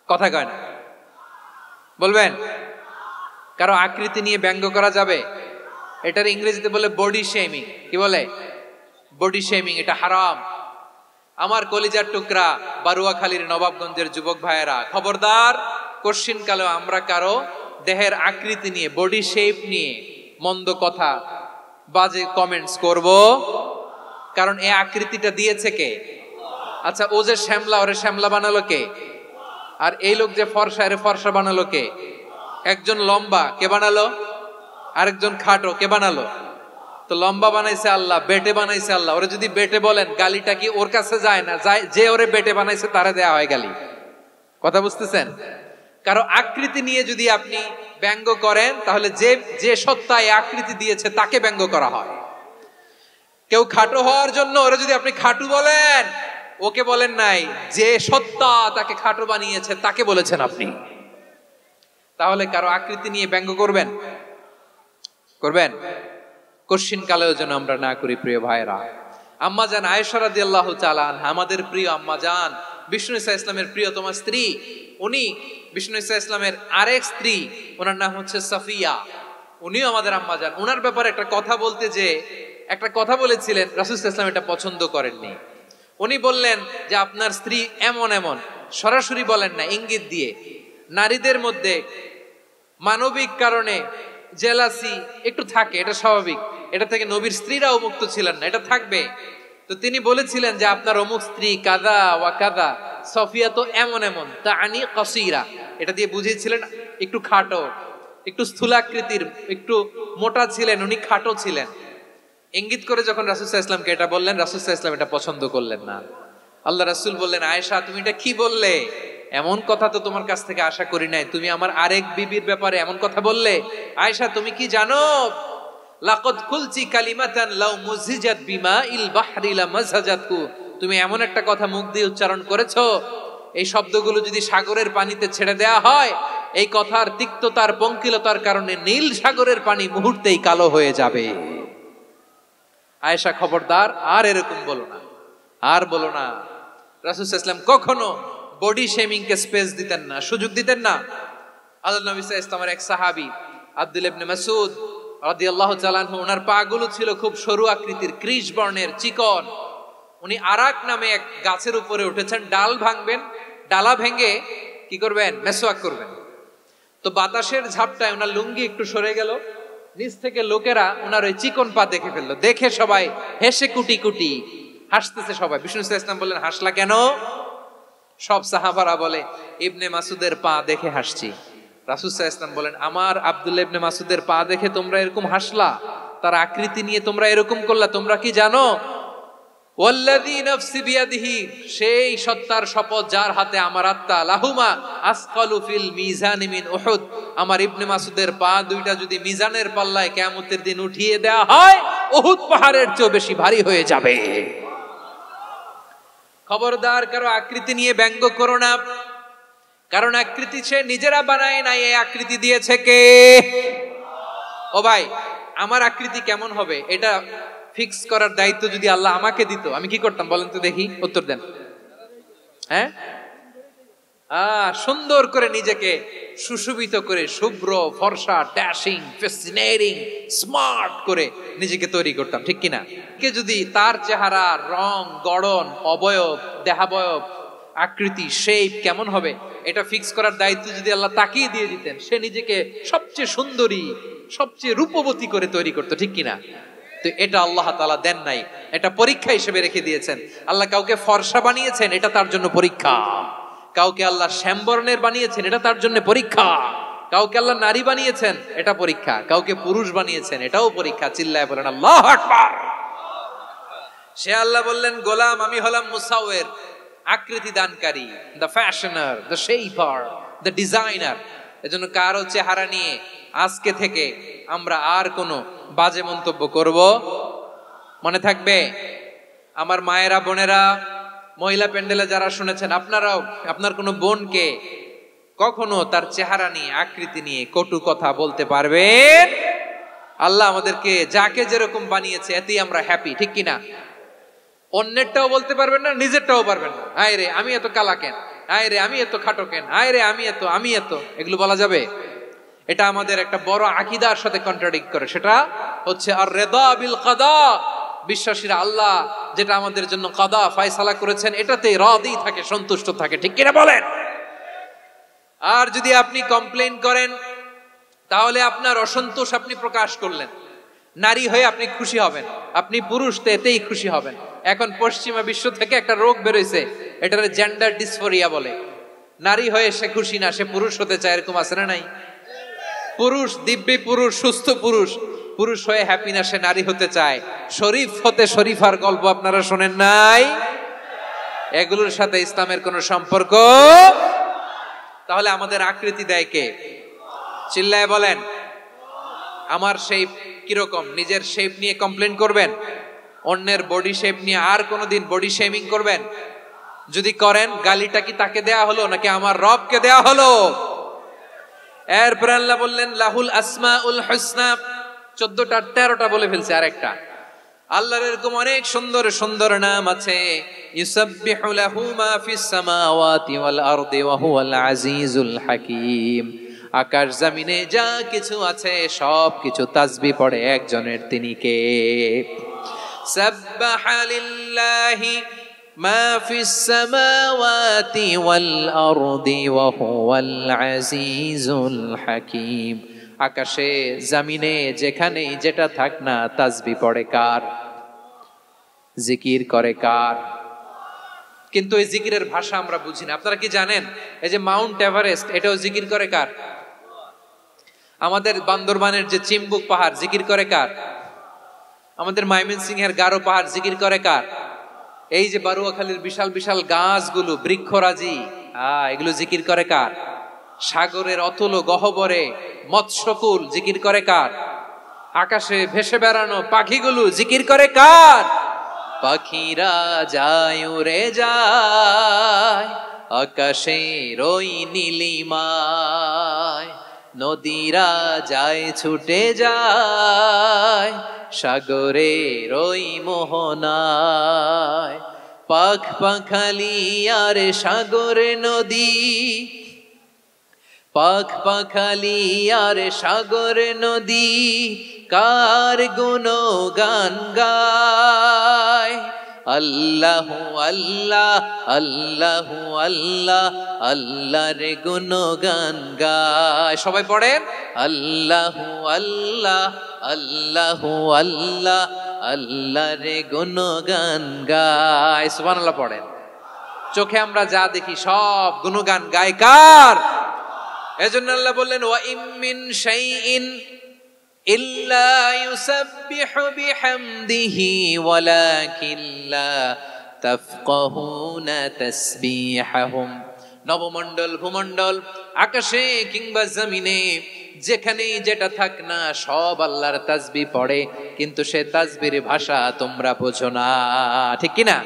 কথা কয় না, বলবেন? কারো আকৃতি নিয়ে ব্যঙ্গ করা যাবে? এটার ইংরেজিতে বলে বডি শেমিং। কি বলে? Body shaming. এটা হারাম। আমার কলিজার টুকরা বারুয়াখালীর নবাবগঞ্জের যুবক ভাইয়েরা, খবরদার, কোশ্চিন কালেও আমরা কারো দেহের আকৃতি নিয়ে, বডি শেপ নিয়ে মন্দ কথা, বাজে কমেন্টস করব। কারণ এই আকৃতিটা দিয়েছে কে? আচ্ছা, ও যে শ্যামলা, ওরে শ্যামলা বানালো কে? আর এই লোক যে ফর্সা, এরে ফর্সা বানালো কে? একজন লম্বা, কে বানালো? আরেকজন খাটো, কে বানালো? তো লম্বা বানাইছে আল্লাহ, বেটে বানাইছে আল্লাহ। ওরে যদি বেটে বলেন, গালিটা কি ওর কাছে যায় না? যায়। যে ওরে বেটে বানাইছে তারে দেয়া হয় গালি। কথা বুঝতেছেন? কারো আকৃতি নিয়ে যদি আপনি ব্যঙ্গ করেন, তাহলে যে যে সত্তা এই আকৃতি দিয়েছে তাকে ব্যঙ্গ করা হয়। কেউ খাটো হওয়ার জন্য ওরে যদি আপনি খাটু বলেন, ওকে বলেন নাই, যে সত্তা তাকে খাটো বানিয়েছে তাকে বলেছেন আপনি। তাহলে কারো আকৃতি নিয়ে ব্যঙ্গ করবেন? করবেন? কোশ্চিন কালেও যেন আমরা না করি। প্রিয় ভাইরা, আম্মা জান আয়েশা রাদিয়াল্লাহু তাআলা আনহা, আমাদের প্রিয় আম্মা জান, বিষ্ণু ইসা ইসলামের প্রিয়তমা স্ত্রী, উনি বিষ্ণু ইসা ইসলামের আরেক স্ত্রী, ওনার নাম হচ্ছে সাফিয়া, উনিও আমাদের আম্মা জান। ওনার ব্যাপারে একটা কথা বলতে যে একটা কথা বলেছিলেন, রাসূল সাল্লাল্লাহু আলাইহি ওয়াসাল্লাম এটা পছন্দ করেননি। উনি বললেন যে আপনার স্ত্রী এমন এমন, সরাসরি বলেন না, ইঙ্গিত দিয়ে। নারীদের মধ্যে মানবিক কারণে জেলাসি একটু থাকে, এটা স্বাভাবিক। এটা থেকে নবীর স্ত্রীরাও মুক্ত ছিলেন না, এটা থাকবে। তো তিনি বলেছিলেন যে আপনার অমুক স্ত্রী কাদা ওয়া কাদা, সফিয়া তো এমন এমন, তা আনি কাসীরা, এটা দিয়ে বুঝিয়েছিলেন একটু খাটো, একটু স্থূলাকৃতির, একটু মোটা ছিলেন, উনি খাটো ছিলেন। ইঙ্গিত করে যখন রাসূল সাল্লাল্লাহু আলাইহি ওয়াসাল্লামকে এটা বললেন, রাসূল সাল্লাল্লাহু আলাইহি ওয়াসাল্লাম এটা পছন্দ করলেন না। আল্লাহ রাসূল বললেন, আয়েশা তুমি এটা কি বললে? এমন কথা তো তোমার কাছ থেকে আশা করি নাই। তুমি আমার আরেক বিবির ব্যাপারে এমন কথা বললে। আয়েশা তুমি কি জানো, লাকাদ কুলতি কালিমাতান লাউ মুজিজাত বিমাইল বাহরি লামাজাজাতু, তুমি এমন একটা কথা মুখ দিয়ে উচ্চারণ করেছো, এই শব্দগুলো যদি সাগরের পানিতে ছেড়ে দেয়া হয়, এই কথার তিক্ততার, পঙ্কিলতার কারণে নীল সাগরের পানি মুহূর্তেই কালো হয়ে যাবে। আয়েশা খবরদার, আর এরকম বলো না, আর বলো না। রাসূল সাল্লাল্লাহু আলাইহি ওয়াসাল্লাম কখনো বডি শেমিং কে স্পেস দিতেন না, সুযোগ দিতেন না। আল্লাহ নবী সাল্লাল্লাহু আলাইহি ওয়াসাল্লামের এক সাহাবী আব্দুল্লাহ ইবনে মাসউদ রাদিয়াল্লাহু তাআলা আনহু, ওনার পাগুলো ছিল খুব সরু আকৃতির, কৃষ বর্ণের, চিকন। উনি আরাক নামে এক গাছের উপরে উঠেছেন, ডাল ভাঙবেন, ডালা ভেঙে কি করবেন? মেসওয়াক করবেন। তো বাতাসের ঝাপটায় ওনার লুঙ্গি একটু সরে গেল, নিচ থেকে লোকেরা ওনার ওই চিকন পা দেখে ফেললো। দেখে সবাই হেসে কুটি কুটি হাসতেছে সবাই। বিষ্ণু সাল্লাল্লাহু আলাইহি ওয়াসাল্লাম বললেন, হাসলা কেন? সব সাহাবারা বলে, ইবনে মাসুদের পা দেখে হাসছি। রাসূল সাল্লাল্লাহু আলাইহি ওয়াসাল্লাম বলেন, আমার আব্দুল্লাহ ইবনে মাসুদের পা দেখে তোমরা এরকম হাসলা, তার আকৃতি নিয়ে তোমরা এরকম করলা, তোমরা কি জানো? ওয়াল্লাযী নাফসি বিয়াদিহি, সেই সত্তার শপথ যার হাতে আমার আত্মা, লাহুমা আসকালু ফিল মিজানি মিন উহুদ, আমার ইবনে মাসুদের পা দুইটা যদি মিজানের পাল্লায় কিয়ামতের দিন উঠিয়ে দেয়া হয়, উহুদ পাহাড়ের চেয়ে বেশি ভারী হয়ে যাবে। খবরদার কারো আকৃতি নিয়ে ব্যঙ্গ করো না, কারণ আকৃতি সে নিজেরা বানায় নাই, এই আকৃতি দিয়েছে কে? ও ভাই, আমার আকৃতি কেমন হবে এটা ফিক্স করার দায়িত্ব যদি আল্লাহ আমাকে দিত, আমি কি করতাম বলেন তো দেখি, উত্তর দেন। হ্যাঁ, সুন্দর করে নিজেকে সুশোভিত করে, শুভ্র ফর্সা, ড্যাশিং, ফ্যাসিনেটিং, স্মার্ট করে নিজেকে তৈরি করতাম, ঠিক কিনা? কে যদি তার চেহারা, রং, গড়ন, অবয়ব, দেহাবয়ব, আকৃতি, শেপ কেমন হবে এটা ফিক্স করার দায়িত্ব যদি আল্লাহ তাকিয়ে দিয়ে দিতেন, সে নিজেকে সবচেয়ে সুন্দরী, সবচেয়ে রূপবতী করে তৈরি করতো, ঠিক কিনা? তো এটা আল্লাহ তাআলা দেন নাই, এটা পরীক্ষা হিসেবে রেখে দিয়েছেন। আল্লাহ কাউকে ফর্সা বানিয়েছেন, এটা তার জন্য পরীক্ষা। কাউকে আল্লাহ শ্যামবর্ণের বানিয়েছেন, এটা তার জন্য পরীক্ষা। কাউকে আল্লাহ নারী বানিয়েছেন, এটা পরীক্ষা। কাউকে পুরুষ বানিয়েছেন, এটাও পরীক্ষা। চিল্লায় বলেন আল্লাহু আকবার। সে আল্লাহ বললেন, গোলাম আমি হলাম মুসাওয়ির, আকৃতি দানকারী, the fashioner, the shaper, the designer. এজন্য কারো চেহারা নিয়ে আজকে থেকে আমরা আর কোনো বাজে মন্তব্য করব মনে থাকবে। আমার মায়েরা, বোনেরা, মহিলা প্যান্ডেলে যারা শুনেছেন, আপনারাও আপনার কোনো বোনকে কখনো তার চেহারা নিয়ে, আকৃতি নিয়ে কটু কথা বলতে পারবেন? আল্লাহ আমাদেরকে যাকে যেরকম বানিয়েছে এতেই আমরা হ্যাপি, ঠিক কিনা? অন্যেরটাও বলতে পারবেন না, নিজেরটাও পারবেন না। আয় রে আমি এত কালা কেন, আয় রে আমি এত খাটো কেন, আয় রে আমি এত, এগুলো বলা যাবে? এটা আমাদের একটা বড় আকীদার সাথে কন্ট্রাডিক্ট করে। সেটা হচ্ছে আর রিদা বিল কাদা। বিশ্বাসীরা আল্লাহ যেটা আমাদের জন্য কাদা ফয়সালা করেছেন এটাতে রাদি থাকে, সন্তুষ্ট থাকে, ঠিক কিনা বলেন? আর যদি আপনি কমপ্লেইন করেন তাহলে আপনার অসন্তোষ আপনি প্রকাশ করলেন। নারী হয়ে আপনি খুশি হবেন, আপনি পুরুষ তো এতেই খুশি হবেন। এখন পশ্চিমা বিশ্ব থেকে একটা রোগ বেরোইছে, এটারে জেন্ডার ডিসফোরিয়া বলে। নারী হয়ে সে খুশি না, সে পুরুষ হতে চায়, এরকম আছে না নাই? পুরুষ, দিব্যি পুরুষ, সুস্থ পুরুষ, পুরুষ হয়ে হ্যাপি না, সে নারী হতে চায়। শরীফ হতে শরীফার গল্প আপনারা শোনেন নাই? এগুলোর সাথে ইসলামের কোনো সম্পর্ক? তাহলে আমাদের আকৃতি দেয় কে? চিল্লায় বলেন। আমার শেপ কিরকম, নিজের শেপ নিয়ে কমপ্লেন করবেন? অন্যের বডি শেপ নিয়ে আর কোনোদিন বডি শেমিং করবেন? যদি করেন, গালিটা কি তাকে দেয়া হলো নাকি আমার রবকে দেয়া হলো? এরপর আল্লাহ বললেন লাহুল আসমাউল হুসনা। 14টা 13টা বলে ফেলছে, আরেকটা। আল্লাহর এরকম অনেক সুন্দর সুন্দর নাম আছে। ইউসাব্বিহু লাহু মা ফিস সামাওয়াতি ওয়াল আরদি ওয়া হুয়াল আজিজুল হাকীম। আকাশ জমিনে যা কিছু আছে সব কিছু তাসবিহ পড়ে একজনের, তিনি কে? সাব্বাহা লিল্লাহি মা ফিস সামাওয়াতি ওয়াল আরদি ওয়া হুয়াল আজিজুল হাকীম। আকাশে জমিনে যেখানেই যেটা থাক না, তাসবিহ পড়ে কার? জিকির করে কার? কিন্তু এই জিকিরের ভাষা আমরা বুঝি না। আপনারা কি জানেন এই যে মাউন্ট এভারেস্ট, এটাও জিকির করে কার? আমাদের বান্দরবানের যে চিম্বুক পাহাড়, জিকির করে কার? আমাদের ময়মনসিংহের গারো পাহাড়, জিকির করে কার? এই যে বারুয়াখালীর বিশাল বিশাল গাছগুলো, বৃক্ষরাজি, এগুলো জিকির করে কার? সাগরের অতল গহ্বরে মৎস্যকুল, জিকির করে কার? আকাশে ভেসে বেড়ানো পাখিগুলো, জিকির করে কার? পাখিরা যায় উড়ে যায় আকাশের ওই নীলিমায়, নদীরা যায় ছুটে যায় সাগরের ওই মোহনায়। পাখ পাখালি আর সাগরে নদী, পাখ পাখালি আর সাগরে নদী, কার গুণগান গায়? আল্লাহু আল্লাহ আল্লাহু আল্লাহ, আল্লাহর গুণগান গায়। সবাই পড়েন আল্লাহু আল্লাহ আল্লাহু আল্লাহ, আল্লাহর গুণগান গায়। সুবহানাল্লাহ পড়েন। চোখে আমরা যা দেখি সব গুণগান গায় কার? এজন্য আল্লাহ বললেন ওয়া ইম মিন শাইইন ইল্লা ইউসাব্বিহু বিহামদিহি ওয়ালাকিন লা তাফকাহুনা তাসবিহাহুম। নবমণ্ডল, ভূমণ্ডল, আকাশে কিংবা জমিনে যেখানেই যেটা থাক না সব আল্লাহর তাসবিহ পড়ে, কিন্তু সে তাসবিহর ভাষা তোমরা বোঝো না, ঠিক কিনা?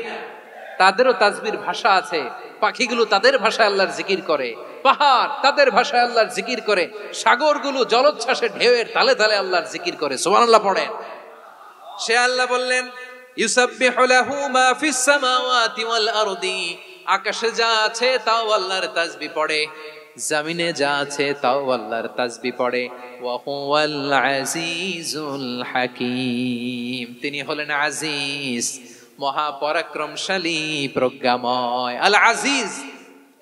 তাদেরও তাসবির ভাষা আছে, পাখিগুলো তাদের ভাষায় আল্লাহর জিকির করে, পাহাড় তাদের ভাষায় আল্লাহর জিকির করে, সাগরগুলো জলোচ্ছ্বাসে ঢেউয়ের তালে তালে আল্লাহর জিকির করে। সুবহানাল্লাহ পড়েন। সে আল্লাহ বললেন ইউসাব্বিহু লাহু মা ফিস সামাওয়াতি ওয়াল আরদি, আকাশে যা আছে তাও আল্লাহর তাসবিহ পড়ে, জমিনে যা আছে তাও আল্লাহর তাসবিহ পড়ে। ওয়া হুয়াল আজিজুল হাকীম, তিনি হলেন আজিজ, মহাপরাক্রমশালী, প্রজ্ঞাময়। আল আজিজ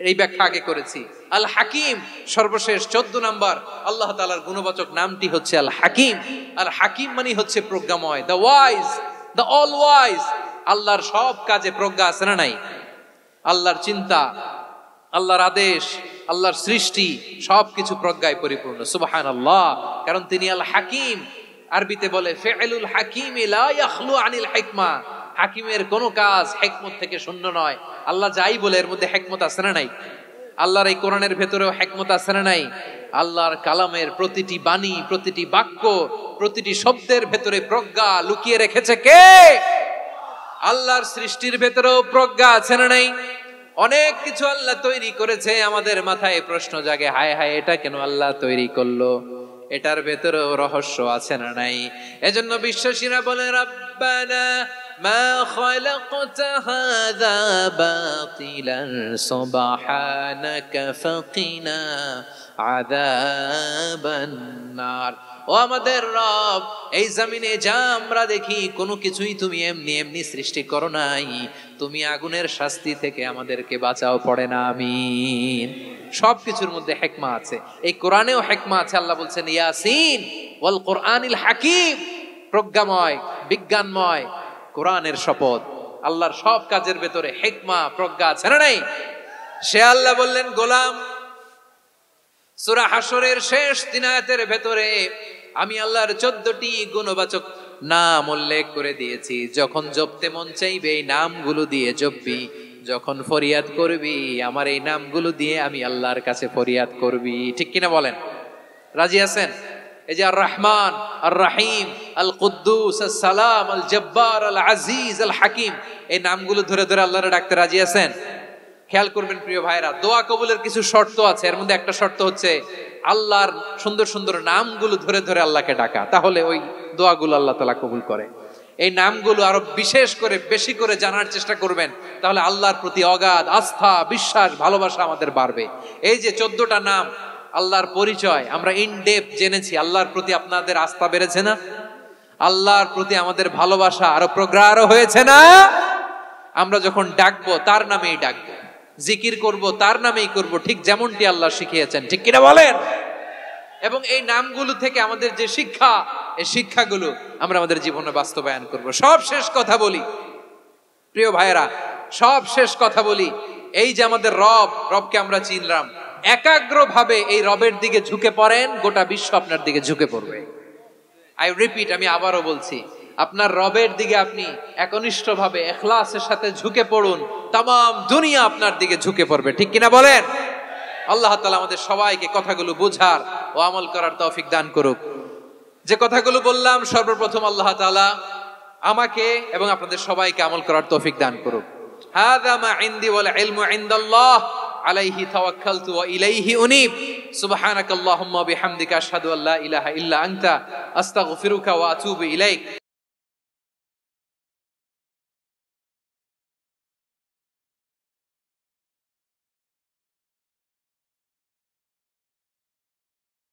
এই ব্যাখ্যা আগে করেছি। আল হাকিম সর্বশেষ 14 নাম্বার আল্লাহ তাআলার গুণবাচক নামটি হচ্ছে আল হাকিম। আল হাকিম মানে হচ্ছে প্রজ্ঞাময়, the wise, the all wise. আল্লাহর সব কাজে প্রজ্ঞা আছে না নাই? আল্লাহর চিন্তা, আল্লাহর আদেশ, আল্লাহর সৃষ্টি সবকিছু প্রজ্ঞায় পরিপূর্ণ। সুবহানাল্লাহ, কারণ তিনি আল হাকিম। আরবিতে বলে ফি'লুল হাকিম লা ইয়াখলু আনিল হিকমা, হাকিমের কোন কাজ হিকমত থেকে শূন্য নয়। আল্লাহ যাই বলে এর মধ্যে হিকমত আছে না নাই? আল্লাহর এই কোরআনের ভেতরেও হিকমত আছে না নাই? আল্লাহর কালামের প্রতিটি বাণী, প্রতিটি বাক্য, প্রতিটি শব্দের ভেতরে প্রজ্ঞা লুকিয়ে রেখেছে কে? আল্লাহর সৃষ্টির ভেতরেও প্রজ্ঞা আছে না নাই? অনেক কিছু আল্লাহ তৈরি করেছে, আমাদের মাথায় প্রশ্ন জাগে, হায় হায় এটা কেন আল্লাহ তৈরি করলো? এটার ভেতরেও রহস্য আছে না নাই? এজন্য বিশ্বাসীরা বলে রব্বানা মা খালাকতা হাযা বাতিলান সুবহানাকা ফাকিনা আযাবান নার। ও আমাদের রব, এই জমিনে যা আমরা দেখি কোনো কিছুই তুমি এমনি এমনি সৃষ্টি করো নাই, তুমি আগুনের শাস্তি থেকে আমাদেরকে বাঁচাও, পড়ে না আমিন। সবকিছুর মধ্যে হিকমা আছে, এই কোরআনেও হিকমা আছে। আল্লাহ বলছেন ইয়াসিন ওয়াল কোরআনিল হাকিম, প্রজ্ঞাময়, বিজ্ঞানময় কোরআনের শপথ। আল্লাহর সব কাজের ভেতরে হিকমা, প্রজ্ঞা আছে না নাই? সে আল্লাহ বললেন গোলাম, সূরা হাশরের শেষ 3 আয়াতের ভেতরে আমি আল্লাহর 14টি গুণবাচক নাম উল্লেখ করে দিয়েছি। যখন জপতে মন চাইবে এই নামগুলো দিয়ে জপবি, যখন ফরিয়াদ করবি আমার এই নামগুলো দিয়ে আমি আল্লাহর কাছে ফরিয়াদ করবি। ঠিক কিনা বলেন? রাজি আছেন? এই যে আর রহমান, আর রাহিম, আল কুদ্দুস, আস সালাম, আল জব্বার, আল আজিজ, আল হাকিম, এই নামগুলো ধরে ধরে আল্লাহরে ডাকতে রাজি আছেন? খেয়াল করবেন প্রিয় ভাইরা, দোয়া কবুলের কিছু শর্ত আছে। এর মধ্যে একটা শর্ত হচ্ছে আল্লাহর সুন্দর সুন্দর নামগুলো ধরে ধরে আল্লাহকে ডাকা, তাহলে ওই দোয়াগুলো আল্লাহ তাআলা কবুল করে। এই নামগুলো আরো বিশেষ করে বেশি করে জানার চেষ্টা করবেন, তাহলে আল্লাহর প্রতি অগাধ আস্থা, বিশ্বাস, ভালোবাসা আমাদের বাড়বে। এই যে 14টা নাম আল্লাহর পরিচয় আমরা ইন ডেপথ জেনেছি, আল্লাহর প্রতি আপনাদের আস্থা বেড়েছে না? আল্লাহর প্রতি আমাদের ভালোবাসা আরো প্রগাঢ় হয়েছে না? আমরা যখন ডাকবো তার নামেই ডাকবো, জিকির করব তার নামেই করব, ঠিক যেমনটি আল্লাহ শিখিয়েছেন। ঠিক কিনা বলেন? এবং এই নামগুলো থেকে আমাদের যে শিক্ষা, এই শিক্ষাগুলো আমরা আমাদের জীবনে বাস্তবায়ন করব। সব শেষ কথা বলি প্রিয় ভাইয়েরা, সব শেষ কথা বলি, এই যে আমাদের রবকে আমরা চিনলাম, একাগ্রভাবে এই রবের দিকে ঝুঁকে পড়েন, গোটা বিশ্ব আপনার দিকে ঝুঁকে পড়বে। আই রিপিট, আমি আবারও বলছি, আপনার রবের দিকে আপনি একনিষ্ঠভাবে ইখলাসের সাথে ঝুঁকে পড়ুন, তাম দুনিয়া আপনার দিকে ঝুঁকে পড়বে। ঠিক কিনা বলেন? আল্লাহ তাআলা আমাদের সবাইকে কথাগুলো বুঝার ও আমল করার তৌফিক দান করুক। যে কথাগুলো বললাম, সর্বপ্রথম আল্লাহ তাআলা আমাকে এবং আপনাদের সবাইকে আমল করার তৌফিক দান করুক। হাযা মা ইনদি ওয়াল ইলমু ইনদাল্লাহ আলাইহি তাওয়াক্কালতু ওয়া ইলাইহি উনীব। সুবহানাকাল্লাহুম্মা ওয়া বিহামদিকা আশহাদু আল্লা ইলাহা ইল্লা আনতা আস্তাগফিরুকা ওয়া আতুবু ইলাইক।